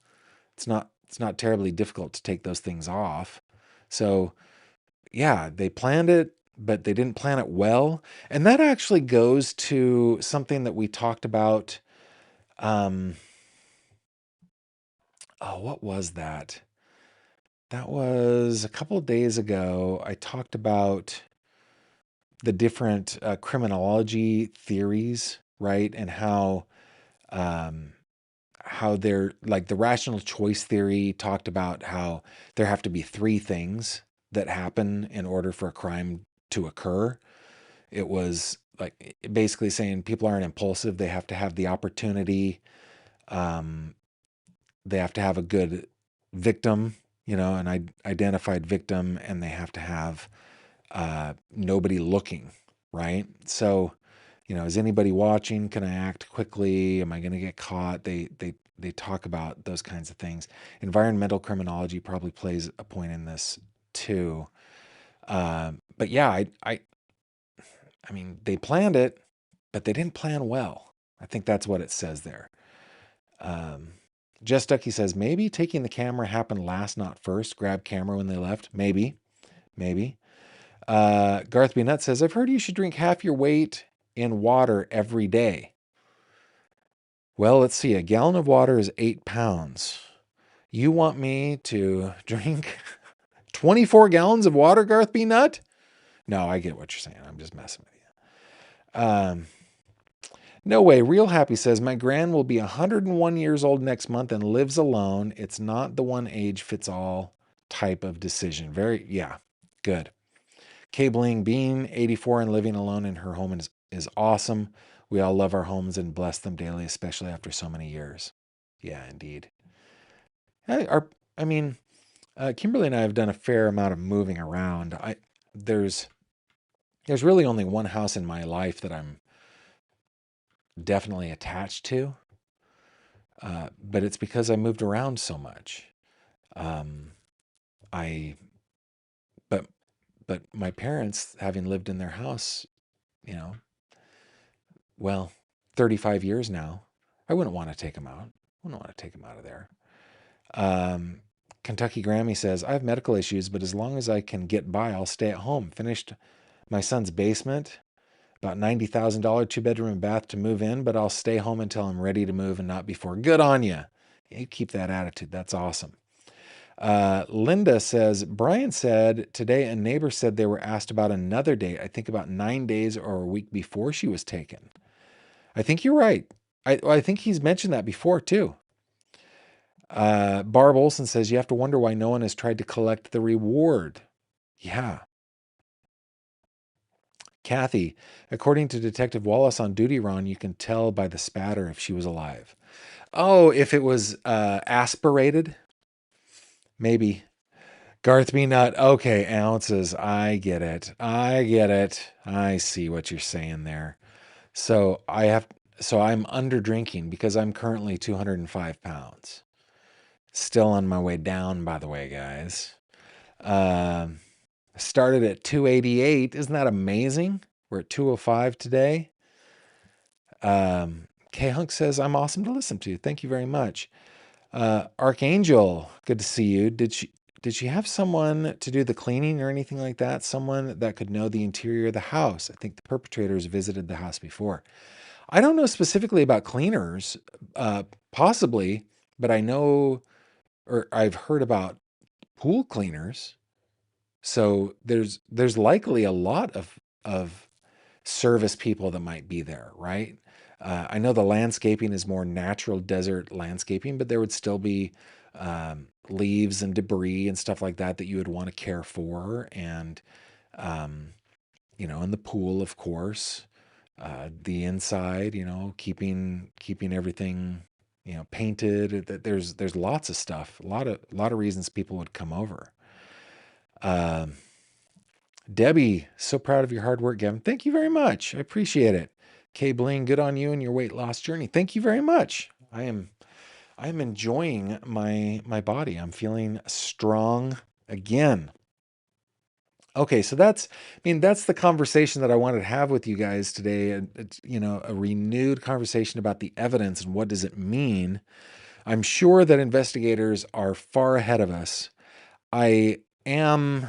It's not terribly difficult to take those things off. So, yeah, they planned it, but they didn't plan it well. And that actually goes to something that we talked about Um, oh, what was that? That was a couple of days ago. I talked about the different criminology theories, right? And um, how they're like the rational choice theory talked about how there have to be three things that happen in order for a crime to occur. It was like basically saying people aren't impulsive. They have to have the opportunity. Um, they have to have a good victim, an identified victim, and they have to have nobody looking, right? So, is anybody watching? Can I act quickly? Am I going to get caught? They talk about those kinds of things. Environmental criminology probably plays a point in this too. But yeah, I mean, they planned it, but they didn't plan well. I think that's what it says there. Um, Jess Ducky says maybe taking the camera happened last, not first. Grab camera when they left. Maybe. Garth B. Nutt says, I've heard you should drink half your weight in water every day. Well, let's see. A gallon of water is 8 pounds. You want me to drink 24 gallons of water, Garth B. Nutt? No, I get what you're saying. I'm just messing with you. No way. Real Happy says, my gran will be 101 years old next month and lives alone. It's not the one age fits all type of decision. Yeah, good. Cabling Bean, 84 and living alone in her home is awesome. We all love our homes and bless them daily, especially after so many years. Yeah, indeed. I mean, Kimberly and I have done a fair amount of moving around. There's really only one house in my life that I'm definitely attached to, but it's because I moved around so much. Um, I, but but my parents, having lived in their house, you know, well, 35 years now, I wouldn't want to take them out. I wouldn't want to take them out of there. Um, Kentucky Grammy says, I have medical issues, but as long as I can get by, I'll stay at home. Finished my son's basement, about $90,000 two-bedroom and bath to move in, but I'll stay home until I'm ready to move and not before. Good on you. You keep that attitude. That's awesome. Linda says, Brian said today a neighbor said they were asked about another date, I think about 9 days or a week before she was taken. I think you're right. I think he's mentioned that before too. Barb Olson says, you have to wonder why no one has tried to collect the reward. Yeah. Kathy, according to Detective Wallace on duty, Ron, you can tell by the spatter if she was alive. Oh, if it was aspirated? Maybe. Garth B. Nutt. Okay, ounces. I get it. I see what you're saying there. So I'm under drinking because I'm currently 205 pounds. Still on my way down, by the way, guys. Um, Started at 288. Isn't that amazing? We're at 205 today. K Hunk says, I'm awesome to listen to. Thank you very much. Archangel, good to see you. Did she have someone to do the cleaning or anything like that? Someone that could know the interior of the house. I think the perpetrators visited the house before. I don't know specifically about cleaners, possibly, but I know, or I've heard about pool cleaners. So there's likely a lot of service people that might be there, right? I know the landscaping is more natural desert landscaping, but there would still be leaves and debris and stuff like that that you would want to care for, and um, in the pool, of course, the inside, keeping everything painted. There's lots of stuff, a lot of reasons people would come over. Um, Debbie, so proud of your hard work, Gavin. Thank you very much. I appreciate it. Kay Bling, good on you and your weight loss journey. Thank you very much. I am enjoying my body. I'm feeling strong again. Okay, so that's the conversation that I wanted to have with you guys today. It's, a renewed conversation about the evidence and what does it mean. I'm sure that investigators are far ahead of us. I am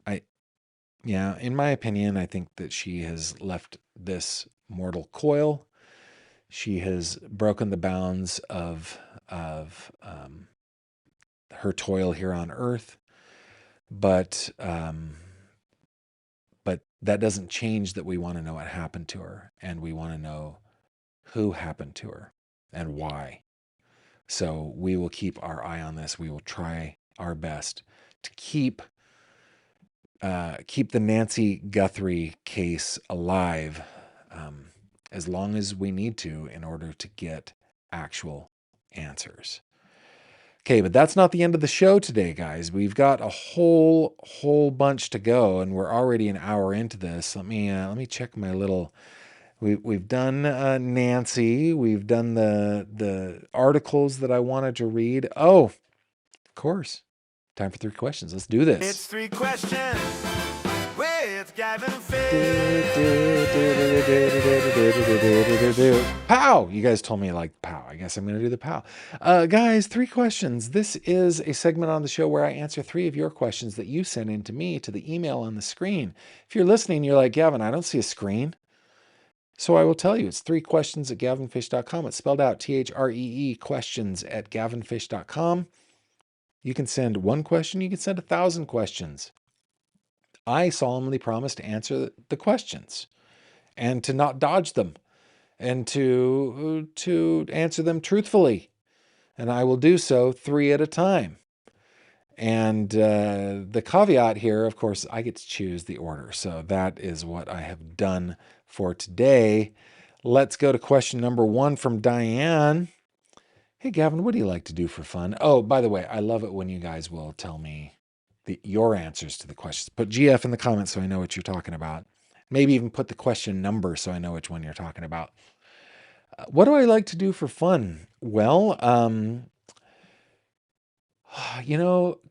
I Yeah, in my opinion, I think that she has left this mortal coil. She has broken the bounds of her toil here on earth, but that doesn't change that we want to know what happened to her, and we want to know who happened to her and why. So we will keep our eye on this. We will try our best to keep the Nancy Guthrie case alive as long as we need to in order to get actual answers. Okay, but that's not the end of the show today, guys. We've got a whole bunch to go, and we're already an hour into this. Let me check my little. We've done Nancy. We've done the articles that I wanted to read. Oh, of course. Time for 3 questions. Let's do this. It's 3 questions with Gavin and Fish. Pow! You guys told me like pow. I guess I'm going to do the pow. Guys, 3 questions. This is a segment on the show where I answer 3 of your questions that you sent in to me to the email on the screen. If you're listening, you're like, Gavin, I don't see a screen. So I will tell you, it's 3 questions at gavinfish.com. It's spelled out THREE questions at gavinfish.com. You can send 1 question. You can send 1,000 questions. I solemnly promise to answer the questions and to not dodge them and to answer them truthfully. And I will do so 3 at a time. And the caveat here, of course, I get to choose the order. So that is what I have done for today. Let's go to question number 1 from Diane. Hey, Gavin, what do you like to do for fun? Oh, by the way, I love it when you guys will tell me your answers to the questions. Put GF in the comments so I know what you're talking about. Maybe even put the question number so I know which one you're talking about. What do I like to do for fun? Well,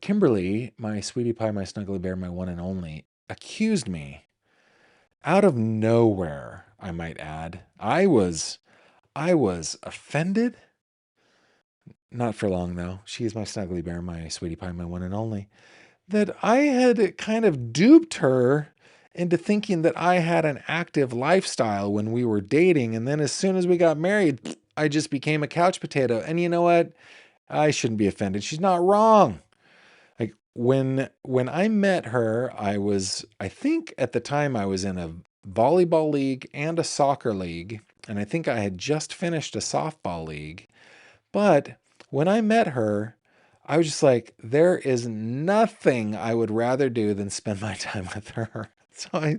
Kimberly, my sweetie pie, my snuggly bear, my one and only, accused me out of nowhere, I might add. I was offended. Not for long, though. She's my snuggly bear, my sweetie pie, my one and only. That I had kind of duped her into thinking that I had an active lifestyle when we were dating. And then as soon as we got married, I just became a couch potato. And you know what? I shouldn't be offended. She's not wrong. Like when I met her, I think at the time I was in a volleyball league and a soccer league. And I think I had just finished a softball league. But when I met her, I was just like, there is nothing I would rather do than spend my time with her. So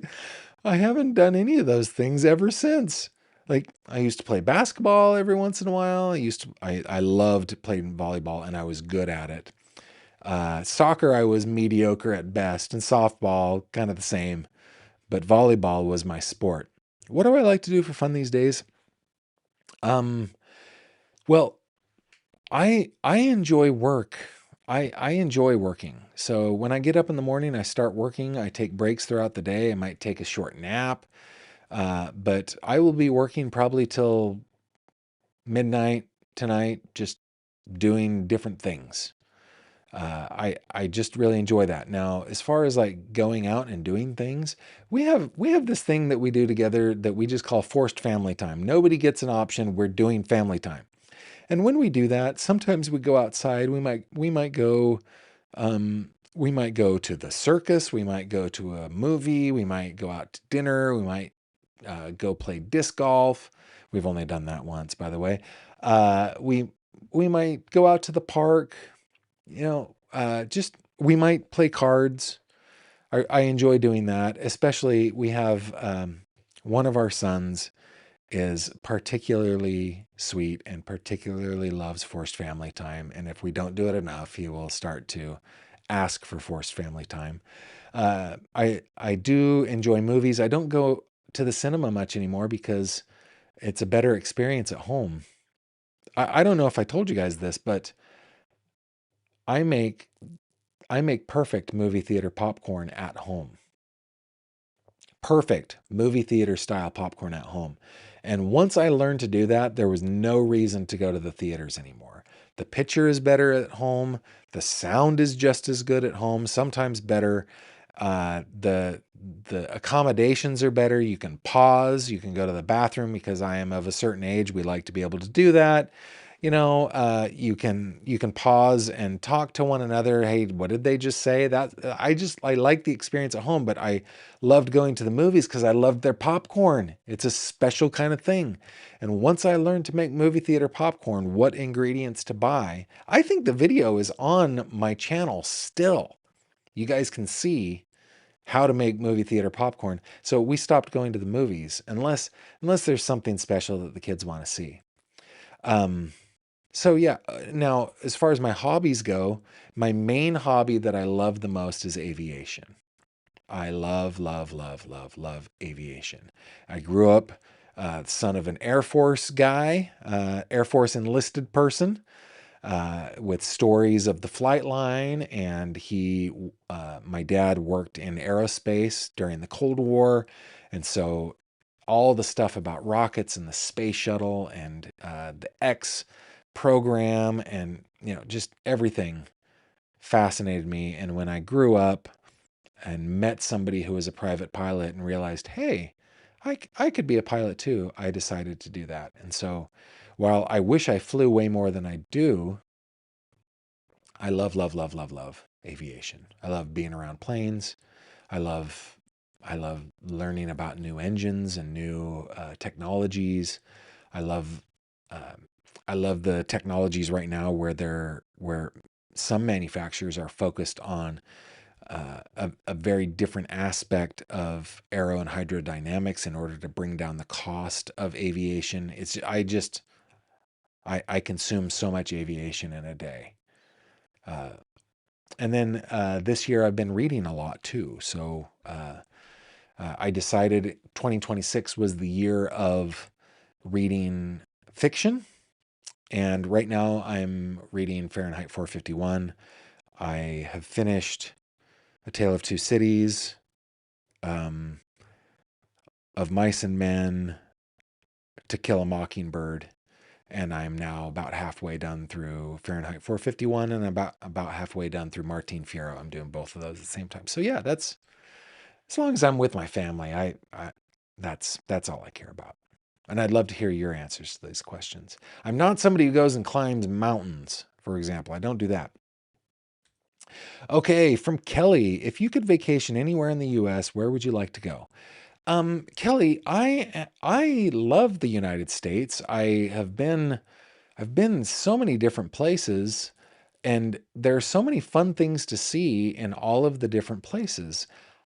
I haven't done any of those things ever since. Like I used to play basketball every once in a while. I loved playing volleyball and I was good at it. Soccer, I was mediocre at best, and softball, kind of the same. But volleyball was my sport. What do I like to do for fun these days? Well, I enjoy work. I enjoy working. So when I get up in the morning, I start working. I take breaks throughout the day. I might take a short nap. But I will be working probably till midnight tonight, just doing different things. I just really enjoy that. Now, as far as like going out and doing things, we have this thing that we do together that we just call forced family time. Nobody gets an option. We're doing family time. And when we do that, sometimes we go outside. We might go to the circus. We might go to a movie. We might go out to dinner. We might go play disc golf. We've only done that once, by the way. We might go out to the park. Just we might play cards. I enjoy doing that. Especially we have one of our sons is particularly sweet and particularly loves forced family time. And if we don't do it enough, he will start to ask for forced family time. I do enjoy movies. I don't go to the cinema much anymore because it's a better experience at home. I don't know if I told you guys this, but I make perfect movie theater popcorn at home. Perfect movie theater style popcorn at home. And once I learned to do that, there was no reason to go to the theaters anymore. The picture is better at home. The sound is just as good at home, sometimes better. The accommodations are better. You can pause. You can go to the bathroom because I am of a certain age. We like to be able to do that. You can pause and talk to one another. Hey, what did they just say? That I like the experience at home, but I loved going to the movies because I loved their popcorn. It's a special kind of thing. And once I learned to make movie theater popcorn, what ingredients to buy, I think the video is on my channel still. You guys can see how to make movie theater popcorn. So we stopped going to the movies unless there's something special that the kids want to see. Um, so yeah, now as far as my hobbies go, my main hobby that I love the most is aviation. I love, love, love, love, love aviation. I grew up son of an Air Force guy, Air Force enlisted person with stories of the flight line. And my dad worked in aerospace during the Cold War. And so all the stuff about rockets and the space shuttle and the X program and, just everything fascinated me. And when I grew up and met somebody who was a private pilot and realized, hey, I could be a pilot too, I decided to do that. And so while I wish I flew way more than I do, I love, love, love, love, love aviation. I love being around planes. I love, I love learning about new engines and new technologies. I love, uh, I love the technologies right now where some manufacturers are focused on a very different aspect of aero and hydrodynamics in order to bring down the cost of aviation. I consume so much aviation in a day. Uh, and then this year I've been reading a lot too. So I decided 2026 was the year of reading fiction. And right now I'm reading Fahrenheit 451. I have finished A Tale of Two Cities, um, Of Mice and Men, To Kill a Mockingbird. And I'm now about halfway done through Fahrenheit 451 and about halfway done through Martin Fierro. I'm doing both of those at the same time. So yeah, that's as long as I'm with my family, that's all I care about. And I'd love to hear your answers to these questions. I'm not somebody who goes and climbs mountains, for example. I don't do that. Okay, from Kelly, if you could vacation anywhere in the US, where would you like to go? Kelly, I love the United States. I've been so many different places, and there are so many fun things to see in all of the different places.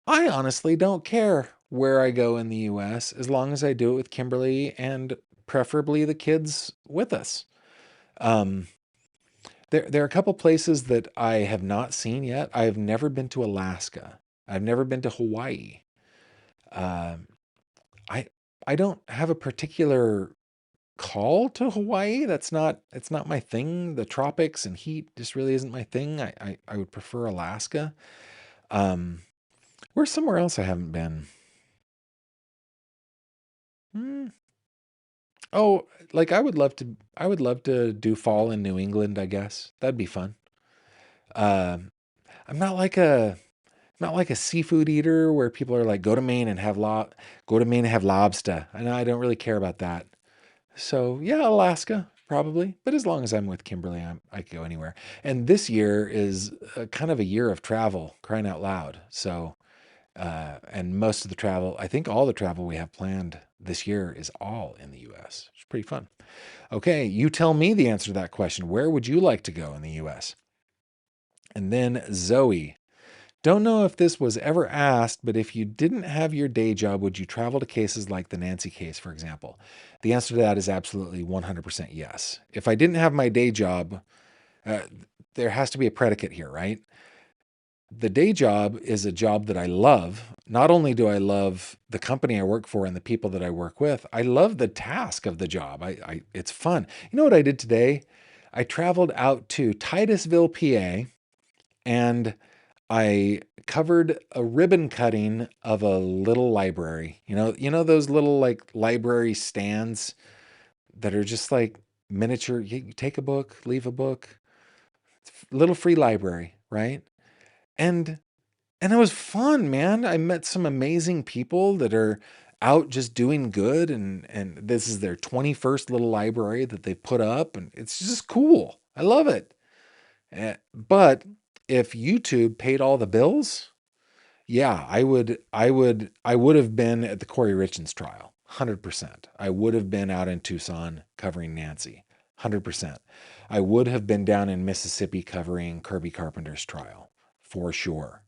I honestly don't care where I go in the US as long as I do it with Kimberly and preferably the kids with us. Um, there are a couple places that I have not seen yet. I have never been to Alaska. I've never been to Hawaii. Um, I I don't have a particular call to Hawaii. It's not my thing. The tropics and heat just really isn't my thing. I would prefer Alaska. Um, where's somewhere else I haven't been? Hmm. Oh, like I would love to do fall in New England, I guess. That'd be fun. Um, I'm not like a seafood eater where people are like, go to Maine and have lobster. And I don't really care about that. So yeah, Alaska probably, but as long as I'm with Kimberly, I can go anywhere. And this year is kind of a year of travel, crying out loud. So and most of the travel, I think all the travel we have planned this year is all in the U.S. It's pretty fun. Okay, you tell me the answer to that question. Where would you like to go in the U.S.? And then Zoe. Don't know if this was ever asked, but if you didn't have your day job, would you travel to cases like the Nancy case, for example? The answer to that is absolutely 100% yes. If I didn't have my day job, uh, there has to be a predicate here, right? The day job is a job that I love. Not only do I love the company I work for and the people that I work with, I love the task of the job. It's fun. You know what I did today? I traveled out to Titusville, PA, and I covered a ribbon cutting of a little library. You know those little like library stands that are just like miniature. You take a book, leave a book, little free library, right? And And it was fun, man. I met some amazing people that are out just doing good, and this is their 21st little library that they put up, and it's just cool. I love it. But if YouTube paid all the bills, yeah, I would have been at the Corey Richins trial. 100%. I would have been out in Tucson covering Nancy. 100%. I would have been down in Mississippi covering Kirby Carpenter's trial, for sure.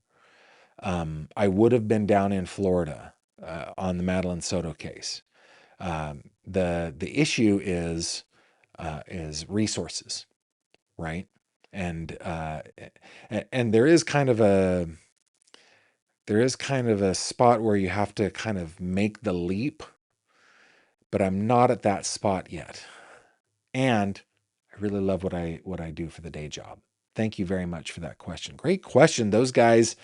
I would have been down in Florida on the Madeline Soto case. The issue is resources, right? And and there is kind of a spot where you have to kind of make the leap, but I'm not at that spot yet. And I really love what I do for the day job. Thank you very much for that question. Great question. Those guys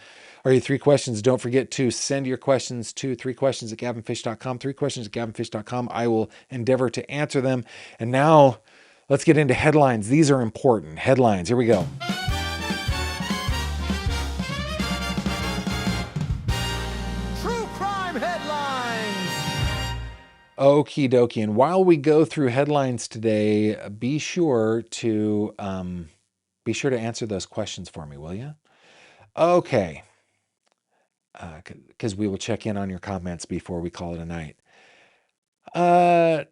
are your 3 questions. Don't forget to send your questions to 3questions at gavinfish.com. 3questions at gavinfish.com. I will endeavor to answer them. And now let's get into headlines. These are important. Headlines. Here we go. True crime headlines. Okie dokie. And while we go through headlines today, be sure to answer those questions for me, will you? Okay. Because we will check in on your comments before we call it a night.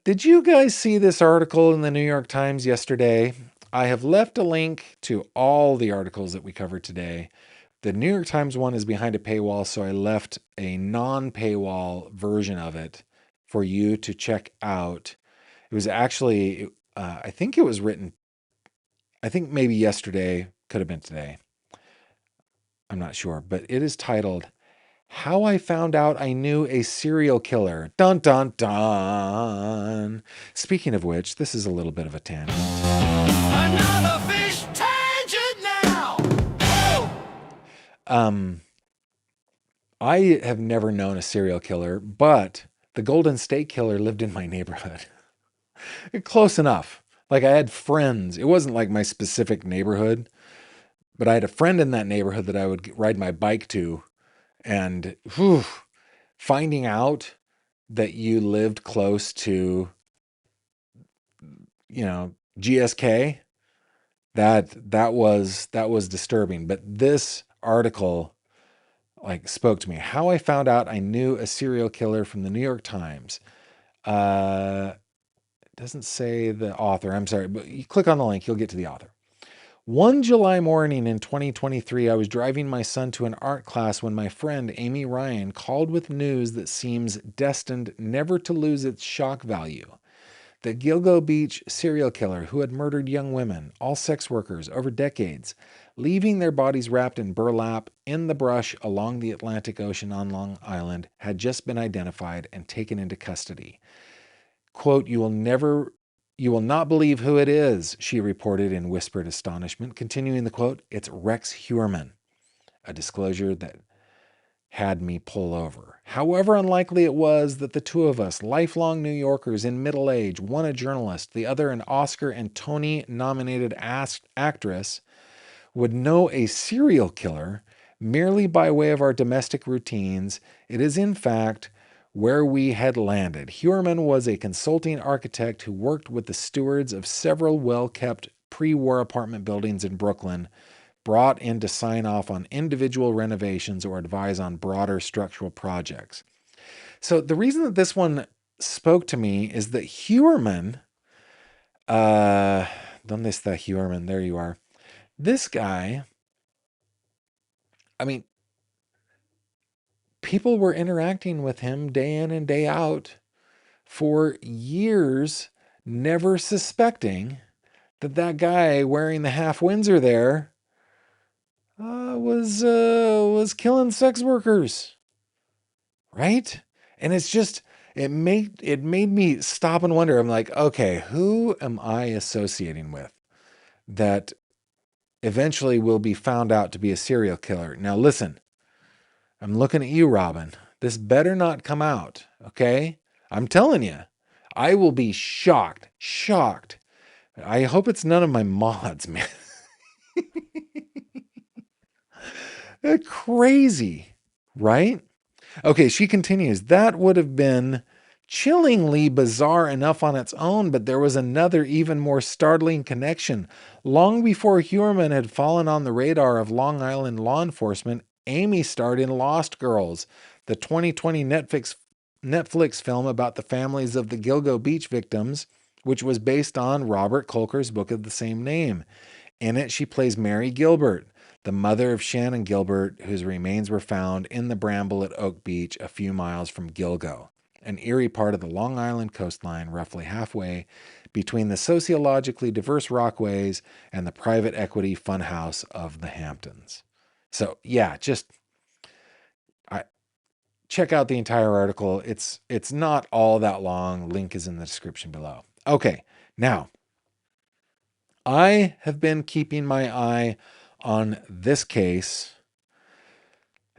Did you guys see this article in the New York Times yesterday? I have left a link to all the articles that we covered today. The New York Times one is behind a paywall, so I left a non-paywall version of it for you to check out. It was actually, I think it was written, I think maybe yesterday, could have been today. I'm not sure, but it is titled, How I Found Out I Knew a Serial Killer. Dun, dun, dun. Speaking of which, this is a little bit of a tangent. Another fish tangent now. Woo! I have never known a serial killer, but the Golden State Killer lived in my neighborhood. Close enough. Like I had friends. It wasn't like my specific neighborhood, but I had a friend in that neighborhood that I would ride my bike to. And finding out that you lived close to, GSK, that was disturbing. But this article spoke to me. How I Found Out I Knew a Serial Killer from the New York Times. It doesn't say the author. I'm sorry, but you click on the link, you'll get to the author. One July morning in 2023, I was driving my son to an art class when my friend Amy Ryan called with news that seems destined never to lose its shock value. The Gilgo Beach serial killer who had murdered young women, all sex workers, over decades, leaving their bodies wrapped in burlap in the brush along the Atlantic Ocean on Long Island, had just been identified and taken into custody. Quote, you will not believe who it is, she reported in whispered astonishment. Continuing the quote, it's Rex Heuermann, a disclosure that had me pull over. However unlikely it was that the two of us, lifelong New Yorkers in middle age, one a journalist, the other an Oscar and Tony-nominated actress, would know a serial killer merely by way of our domestic routines, it is in fact where we had landed. Heuermann was a consulting architect who worked with the stewards of several well-kept pre-war apartment buildings in Brooklyn, brought in to sign off on individual renovations or advise on broader structural projects. So the reason that this one spoke to me is that Heuermann, ¿dónde está Heuermann? There you are. This guy, I mean, people were interacting with him day in and day out for years, never suspecting that guy wearing the half Windsor there was killing sex workers, right? And it's just it made me stop and wonder. I'm like, okay, who am I associating with that eventually will be found out to be a serial killer? Now listen, I'm looking at you, Robin. This better not come out, okay? I'm telling you, I will be shocked. I hope it's none of my mods, man. Crazy, right? Okay, she continues. That would have been chillingly bizarre enough on its own, but there was another, even more startling connection. Long before Huerman had fallen on the radar of Long Island law enforcement, Amy starred in Lost Girls, the 2020 Netflix film about the families of the Gilgo Beach victims, which was based on Robert Kolker's book of the same name. In it, she plays Mary Gilbert, the mother of Shannon Gilbert, whose remains were found in the bramble at Oak Beach, a few miles from Gilgo, an eerie part of the Long Island coastline, roughly halfway between the sociologically diverse Rockaways and the private equity funhouse of the Hamptons. So yeah, just I check out the entire article. It's not all that long. Link is in the description below. Okay, now I have been keeping my eye on this case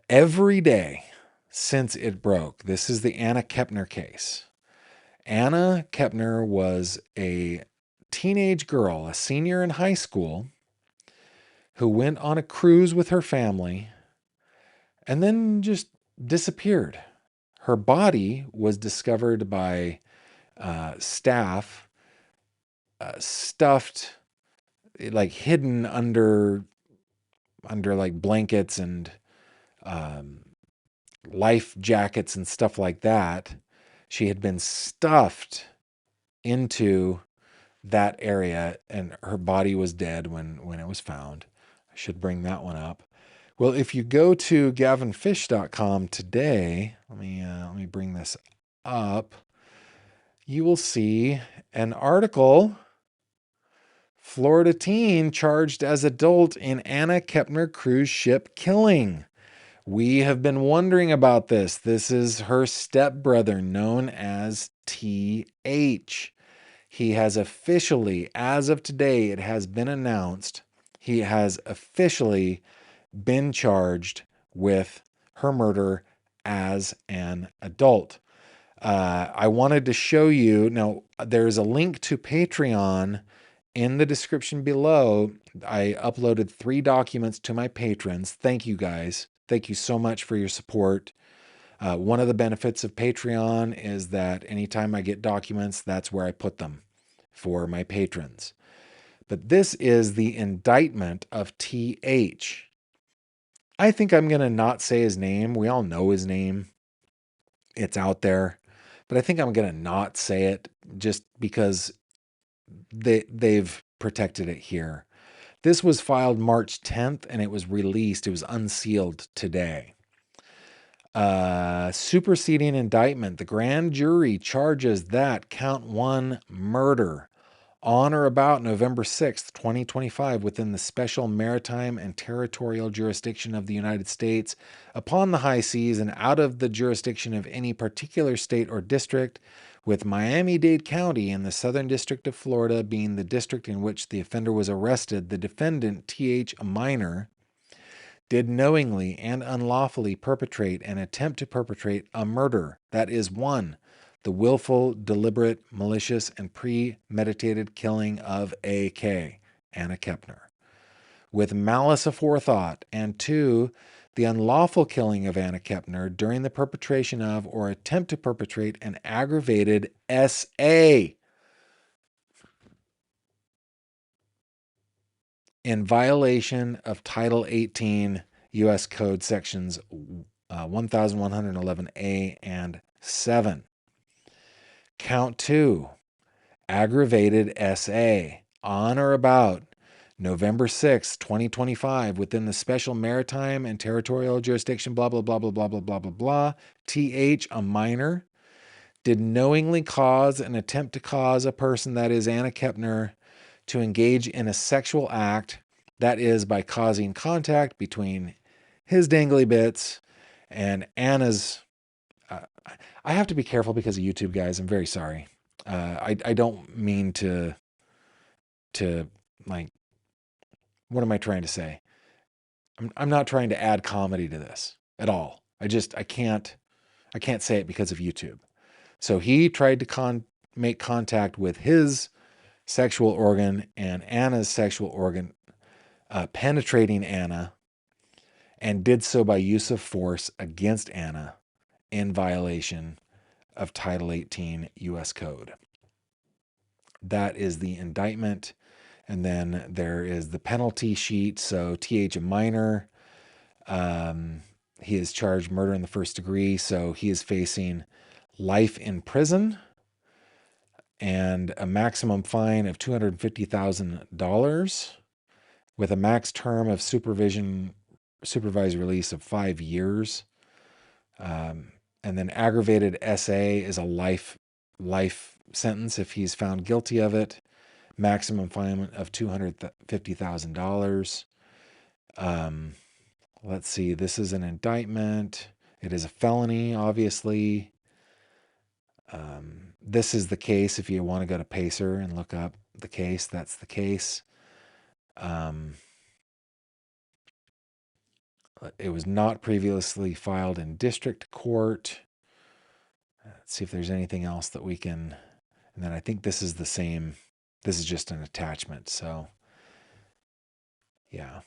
every day since it broke. This is the Anna Kepner case. Anna Kepner was a teenage girl, a senior in high school, who went on a cruise with her family and then just disappeared. Her body was discovered by staff, stuffed, like hidden under like blankets and um, life jackets and stuff like that. She had been stuffed into that area, and her body was dead when it was found. I should bring that one up. Well, if you go to gavinfish.com today, let me bring this up. You will see an article. Florida teen charged as adult in Anna Kepner cruise ship killing. We have been wondering about this. This is her stepbrother, known as TH. He has officially, as of today, it has been announced, he has officially been charged with her murder as an adult. I wanted to show you, now there's a link to Patreon in the description below. I uploaded 3 documents to my patrons. Thank you guys. Thank you so much for your support. One of the benefits of Patreon is that anytime I get documents, that's where I put them for my patrons. But this is the indictment of TH. I think I'm going to not say his name. We all know his name. It's out there. But I think I'm going to not say it just because they've protected it here. This was filed March 10th and it was released. It was unsealed today. Superseding indictment. The grand jury charges that count 1 murder on or about November 6th, 2025, within the special maritime and territorial jurisdiction of the United States, upon the high seas and out of the jurisdiction of any particular state or district, with Miami-Dade County in the Southern District of Florida being the district in which the offender was arrested. The defendant, TH, a minor, did knowingly and unlawfully perpetrate and attempt to perpetrate a murder. That is 1, the willful, deliberate, malicious, and premeditated killing of A.K., Anna Kepner, with malice aforethought, and 2, the unlawful killing of Anna Kepner during the perpetration of or attempt to perpetrate an aggravated S.A. in violation of Title 18 U.S. Code sections 1111A and 7. Count 2, aggravated S.A. on or about November 6, 2025, within the special maritime and territorial jurisdiction, blah, blah, blah, blah, blah, blah, blah, blah, blah. TH, a minor, did knowingly cause and attempt to cause a person, that is Anna Kepner, to engage in a sexual act, that is by causing contact between his dangly bits and Anna's. I have to be careful because of YouTube, guys. I'm very sorry. I don't mean to like, what am I trying to say? I'm not trying to add comedy to this at all. I can't say it because of YouTube. So he tried to make contact with his sexual organ and Anna's sexual organ, penetrating Anna. and did so by use of force against Anna in violation of Title 18 U.S. Code. That is the indictment. And then there is the penalty sheet. So TH, a minor, he is charged murder in the first degree. So he is facing life in prison and a maximum fine of $250,000 with a max term of supervised release of 5 years. And then aggravated SA is a life sentence if he's found guilty of it. Maximum fine of $250,000. Let's see. This is an indictment. It is a felony, obviously. This is the case. If you want to go to Pacer and look up the case, that's the case. It was not previously filed in district court. Let's see if there's anything else that we can. And then I think this is the same. This is just an attachment. So, yeah.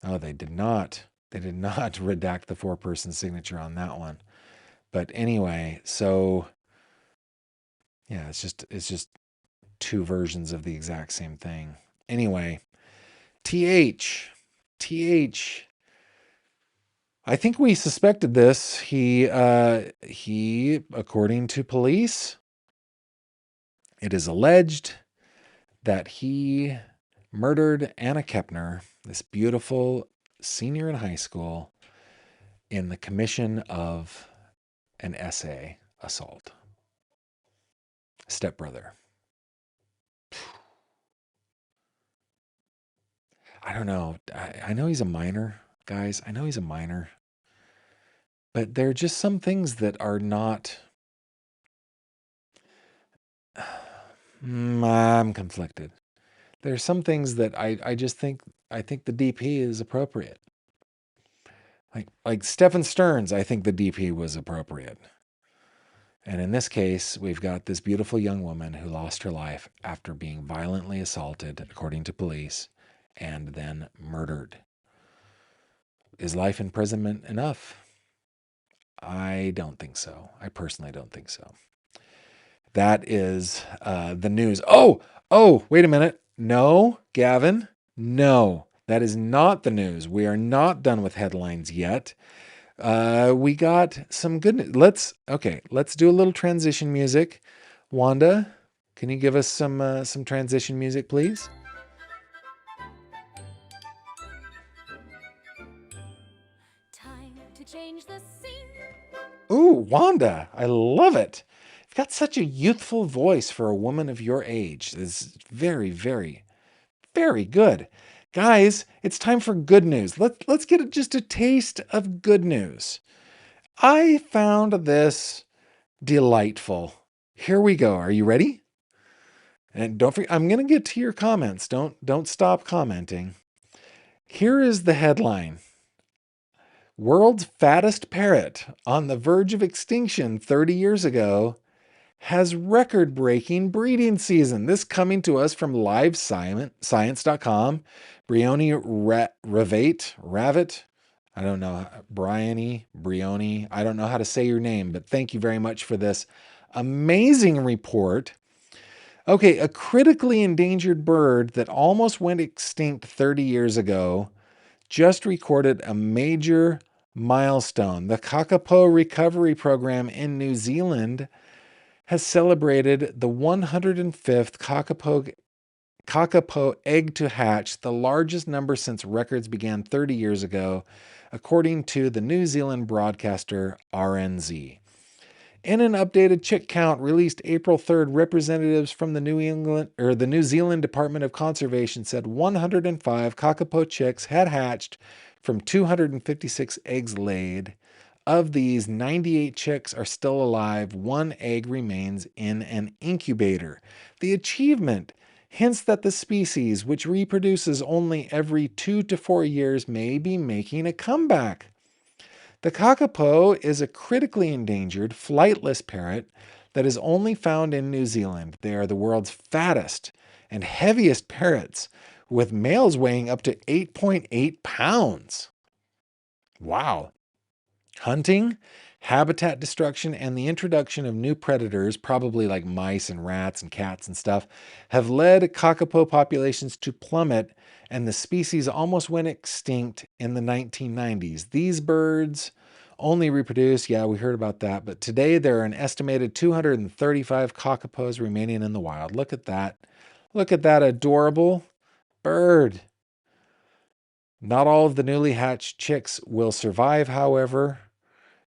Oh, they did not redact the 4-person signature on that one. But anyway, so yeah, it's just 2 versions of the exact same thing. Anyway, TH, I think we suspected this. He, according to police, it is alleged that he murdered Anna Kepner, this beautiful senior in high school, in the commission of an SA assault. Stepbrother. I don't know. I know he's a minor, guys. I know he's a minor. But there are just some things that are not... I'm conflicted. There are some things that I just think... I think the DP is appropriate. Like Stephen Stearns, I think the DP was appropriate. And in this case, we've got this beautiful young woman who lost her life after being violently assaulted, according to police, and then murdered. Is life imprisonment enough? I don't think so. I personally don't think so. That is the news. Oh, wait a minute. No, Gavin, no. That is not the news. We are not done with headlines yet. We got some good news. Let's do a little transition music. Wanda, can you give us some transition music, please? Time to change the scene. Ooh, Wanda, I love it. You've got such a youthful voice for a woman of your age. It's very, very, very good. Guys, it's time for good news. Let's get just a taste of good news. I found this delightful. Here we go. Are you ready? And don't forget, I'm going to get to your comments. Don't stop commenting. Here is the headline. World's fattest parrot on the verge of extinction 30 years ago has record-breaking breeding season. This coming to us from livescience.com. Brioni Ravet. I don't know. Brioni. I don't know how to say your name, but thank you very much for this amazing report. Okay, a critically endangered bird that almost went extinct 30 years ago just recorded a major milestone. The Kakapo Recovery Program in New Zealand has celebrated the 105th kakapo egg to hatch, the largest number since records began 30 years ago, according to the New Zealand broadcaster RNZ. In an updated chick count released April 3rd, representatives from the New Zealand Department of Conservation said 105 kakapo chicks had hatched from 256 eggs laid. Of these, 98 chicks are still alive. 1 egg remains in an incubator. The achievement hints that the species, which reproduces only every 2 to 4 years, may be making a comeback. The kakapo is a critically endangered, flightless parrot that is only found in New Zealand. They are the world's fattest and heaviest parrots, with males weighing up to 8.8 pounds. Wow. Hunting, habitat destruction, and the introduction of new predators, probably like mice and rats and cats and stuff, have led kakapo populations to plummet, and the species almost went extinct in the 1990s. These birds only reproduce, yeah, we heard about that, but today there are an estimated 235 kakapos remaining in the wild. Look at that. Look at that adorable bird. Not all of the newly hatched chicks will survive, however.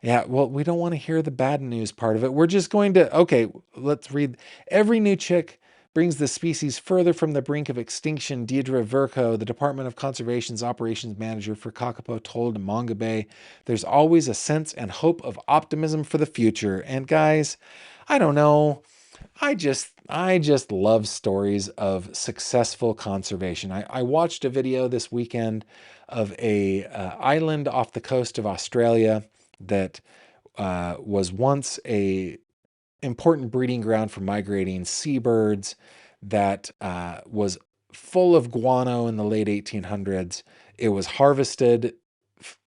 Yeah, well, we don't want to hear the bad news part of it. We're just going to, okay, let's read. Every new chick brings the species further from the brink of extinction. Deidre Verco, the Department of Conservation's operations manager for Kakapo, told Manga Bay, there's always a sense and hope of optimism for the future. And guys, I don't know. I just love stories of successful conservation. I watched a video this weekend of a island off the coast of Australia that was once a important breeding ground for migrating seabirds that was full of guano in the late 1800s. It was harvested.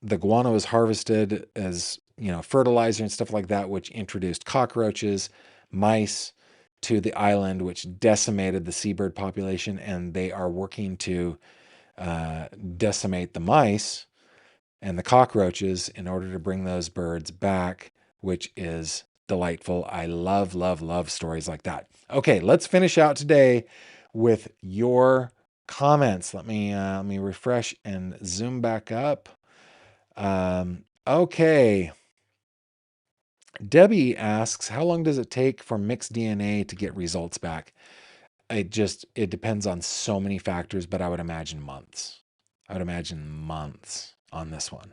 The guano was harvested as, fertilizer and stuff like that, which introduced cockroaches, mice to the island, which decimated the seabird population. And they are working to decimate the mice and the cockroaches in order to bring those birds back, which is delightful. I love, love, love stories like that. Okay, let's finish out today with your comments. Let me refresh and zoom back up. Okay. Debbie asks, how long does it take for mixed DNA to get results back? It depends on so many factors, but I would imagine months. I would imagine months on this one.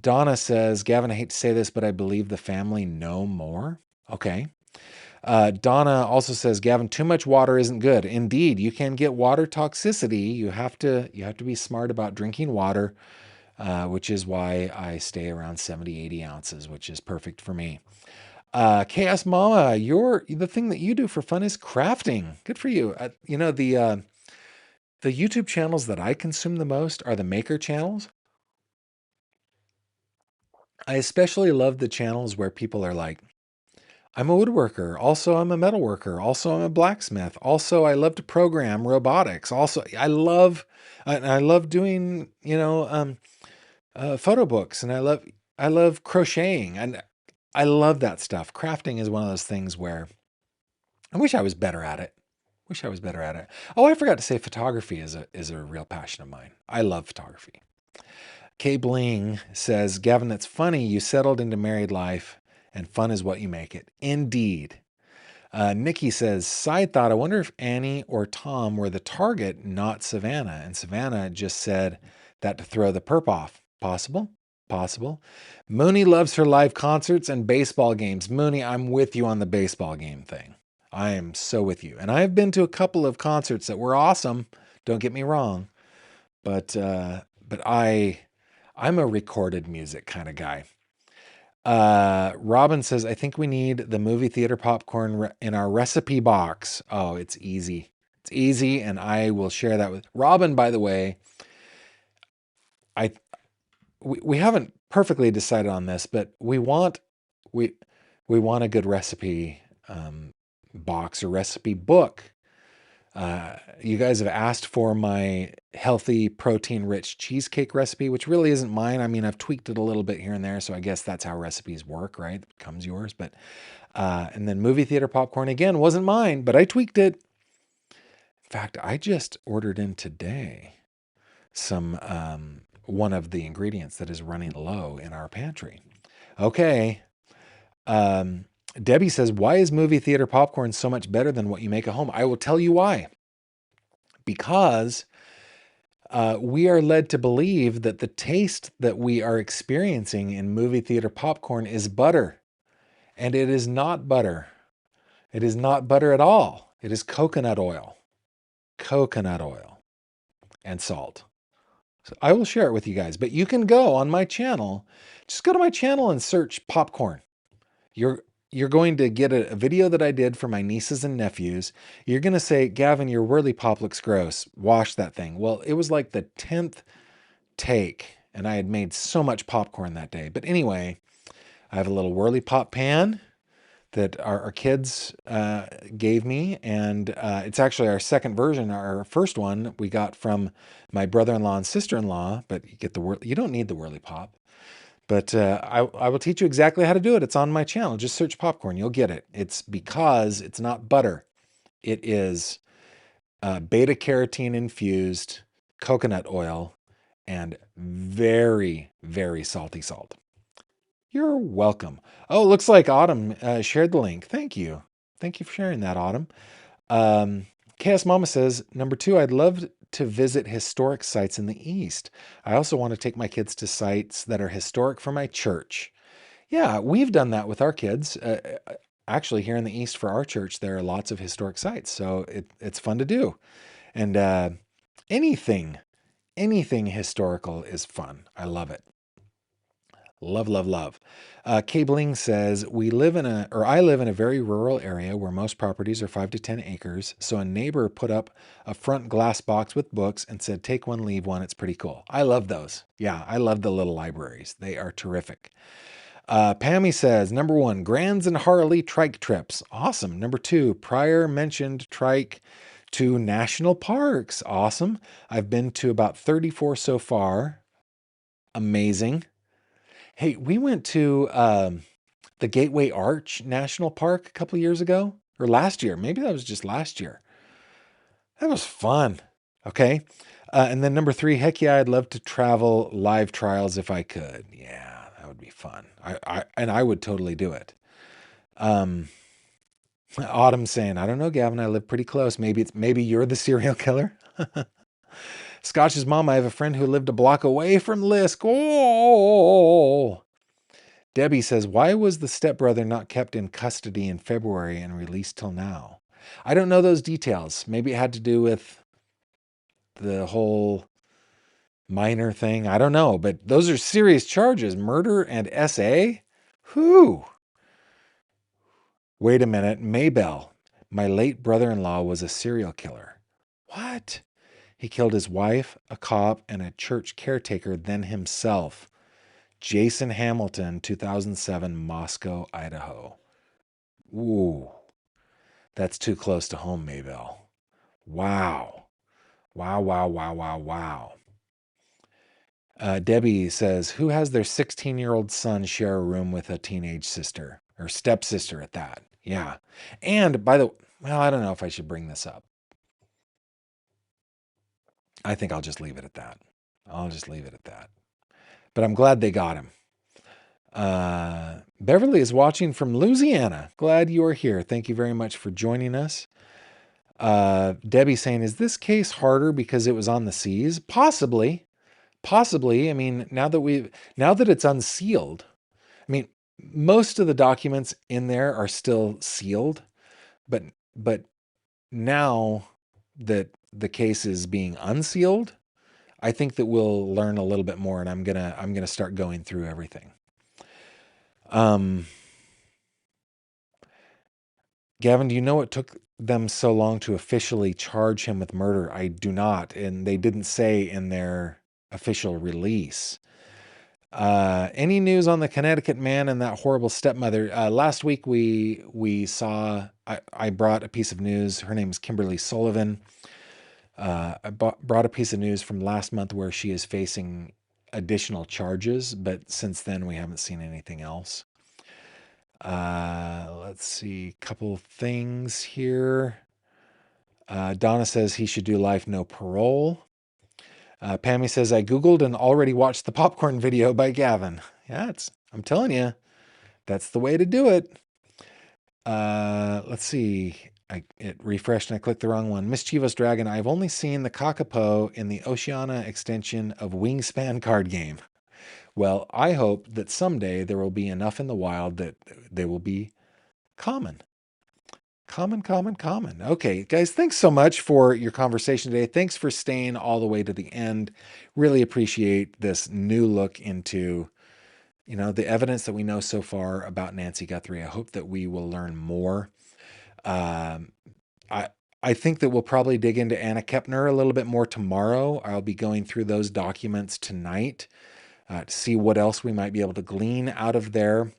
Donna says, Gavin, I hate to say this, but I believe the family know more. Okay. Donna also says, Gavin, too much water isn't good. Indeed, you can get water toxicity. You have to be smart about drinking water, which is why I stay around 70, 80 ounces, which is perfect for me. Chaos Mama, the thing that you do for fun is crafting. Good for you. The YouTube channels that I consume the most are the maker channels. I especially love the channels where people are like, I'm a woodworker. Also, I'm a metalworker. Also, I'm a blacksmith. Also, I love to program robotics. Also, I love doing, photo books, and I love crocheting, and I love that stuff. Crafting is one of those things where I wish I was better at it. Oh, I forgot to say photography is a real passion of mine. I love photography. K Bling says, Gavin, that's funny. You settled into married life, and fun is what you make it. Indeed. Nikki says, side thought, I wonder if Annie or Tom were the target, not Savannah. And Savannah just said that to throw the perp off. Possible. Mooney loves her live concerts and baseball games. Mooney, I'm with you on the baseball game thing. I am so with you. And I've been to a couple of concerts that were awesome. Don't get me wrong. But I'm a recorded music kind of guy. Robin says, I think we need the movie theater popcorn in our recipe box. Oh, it's easy. It's easy, and I will share that with Robin. By the way, we haven't perfectly decided on this, but we want a good recipe box or recipe book. You guys have asked for my healthy, protein-rich cheesecake recipe, which really isn't mine. I mean, I've tweaked it a little bit here and there, so I guess that's how recipes work, right? It becomes yours. But and then movie theater popcorn, again, wasn't mine, but I tweaked it. In fact, I just ordered in today some one of the ingredients that is running low in our pantry. Okay. Debbie says, why is movie theater popcorn so much better than what you make at home? I will tell you why. Because we are led to believe that the taste that we are experiencing in movie theater popcorn is butter. And it is not butter. It is not butter at all. It is coconut oil. Coconut oil and salt. So I will share it with you guys. But you can go on my channel. Just go to my channel and search popcorn. You're going to get a video that I did for my nieces and nephews. You're going to say, Gavin, your whirly pop looks gross. Wash that thing. Well, it was like the 10th take. and I had made so much popcorn that day. But anyway, I have a little whirly pop pan that our kids gave me, and it's actually our second version. Our first one we got from my brother-in-law and sister-in-law, but you don't need the whirly pop. But I will teach you exactly how to do it. It's on my channel. Just search popcorn. You'll get it. It's because it's not butter. It is beta carotene infused coconut oil and very, very salty salt. You're welcome. Oh, looks like Autumn shared the link. Thank you. Thank you for sharing that, Autumn. KS Mama says, number 2, I'd love to visit historic sites in the East. I also want to take my kids to sites that are historic for my church. Yeah, we've done that with our kids. Actually, here in the East for our church, there are lots of historic sites, so it's fun to do. And anything historical is fun. I love it. Love, love, love. Cabling says, I live in a very rural area where most properties are 5 to 10 acres. So a neighbor put up a front glass box with books and said, take one, leave one. It's pretty cool. I love those. Yeah, I love the little libraries. They are terrific. Pammy says, number 1, Grands and Harley trike trips. Awesome. Number 2, prior mentioned trike to national parks. Awesome. I've been to about 34 so far. Amazing. Hey, we went to the Gateway Arch National Park a couple years ago, or last year. Maybe that was just last year. That was fun. Okay. And then number 3, heck yeah, I'd love to travel live trials if I could. Yeah, that would be fun. I would totally do it. Autumn saying, I don't know, Gavin, I live pretty close. Maybe you're the serial killer. Scotch's mom, I have a friend who lived a block away from Lisk. Oh. Debbie says, why was the stepbrother not kept in custody in February and released till now? I don't know those details. Maybe it had to do with the whole minor thing. I don't know, but those are serious charges. Murder and SA? Whew. Wait a minute. Maybell, my late brother-in-law was a serial killer. What? He killed his wife, a cop, and a church caretaker, then himself. Jason Hamilton, 2007, Moscow, Idaho. Ooh, that's too close to home, Maybell. Wow. Wow, wow, wow, wow, wow. Debbie says, who has their 16-year-old son share a room with a teenage sister, or stepsister at that? Yeah. And well, I don't know if I should bring this up. I think I'll just leave it at that. But I'm glad they got him. Beverly is watching from Louisiana. Glad you are here. Thank you very much for joining us. Debbie saying, is this case harder because it was on the seas? Possibly. I mean, now that it's unsealed, I mean, most of the documents in there are still sealed, but now that the case is being unsealed, I think that we'll learn a little bit more, and I'm gonna start going through everything. Gavin, do you know what took them so long to officially charge him with murder? I do not, and they didn't say in their official release. Any news on the Connecticut man and that horrible stepmother? Last week we saw, I brought a piece of news. Her name is Kimberly Sullivan. I brought a piece of news from last month where she is facing additional charges, but since then we haven't seen anything else. Let's see, couple things here. Donna says he should do life, no parole. Pammy says, I Googled and already watched the popcorn video by Gavin. Yeah, I'm telling you, that's the way to do it. Let's see. It refreshed and I clicked the wrong one. Mischievous Dragon, I've only seen the Kakapo in the Oceania extension of Wingspan card game. Well, I hope that someday there will be enough in the wild that they will be common. Common. Okay, guys, thanks so much for your conversation today. Thanks for staying all the way to the end. Really appreciate this new look into, the evidence that we know so far about Nancy Guthrie. I hope that we will learn more. I think that we'll probably dig into Anna Kepner a little bit more tomorrow. I'll be going through those documents tonight. to see what else we might be able to glean out of there.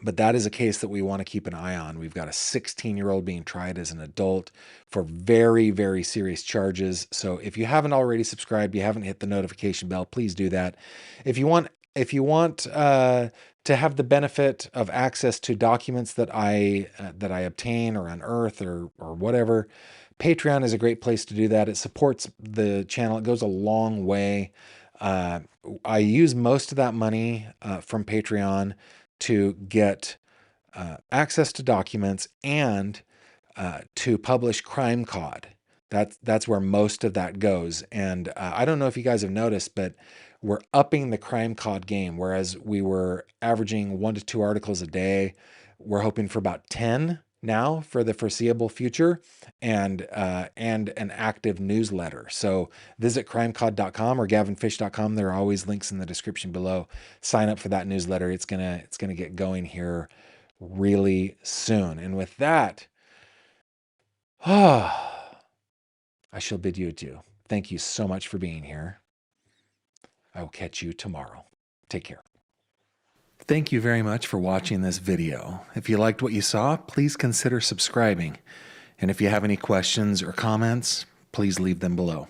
But that is a case that we want to keep an eye on. We've got a 16-year-old being tried as an adult for very, very serious charges. So if you haven't already subscribed, you haven't hit the notification bell, please do that. If you want to have the benefit of access to documents that I obtain or unearth or whatever, Patreon is a great place to do that. It supports the channel. It goes a long way. I use most of that money from Patreon to get access to documents and to publish Crime Cod. That's where most of that goes. And I don't know if you guys have noticed, but we're upping the Crime Cod game. Whereas we were averaging 1 to 2 articles a day, we're hoping for about 10 now for the foreseeable future, and an active newsletter. So visit crimecod.com or gavinfish.com. There are always links in the description below. Sign up for that newsletter. It's gonna get going here really soon. And with that, I shall bid you adieu. Thank you so much for being here. I will catch you tomorrow. Take care. Thank you very much for watching this video. If you liked what you saw, please consider subscribing. And if you have any questions or comments, please leave them below.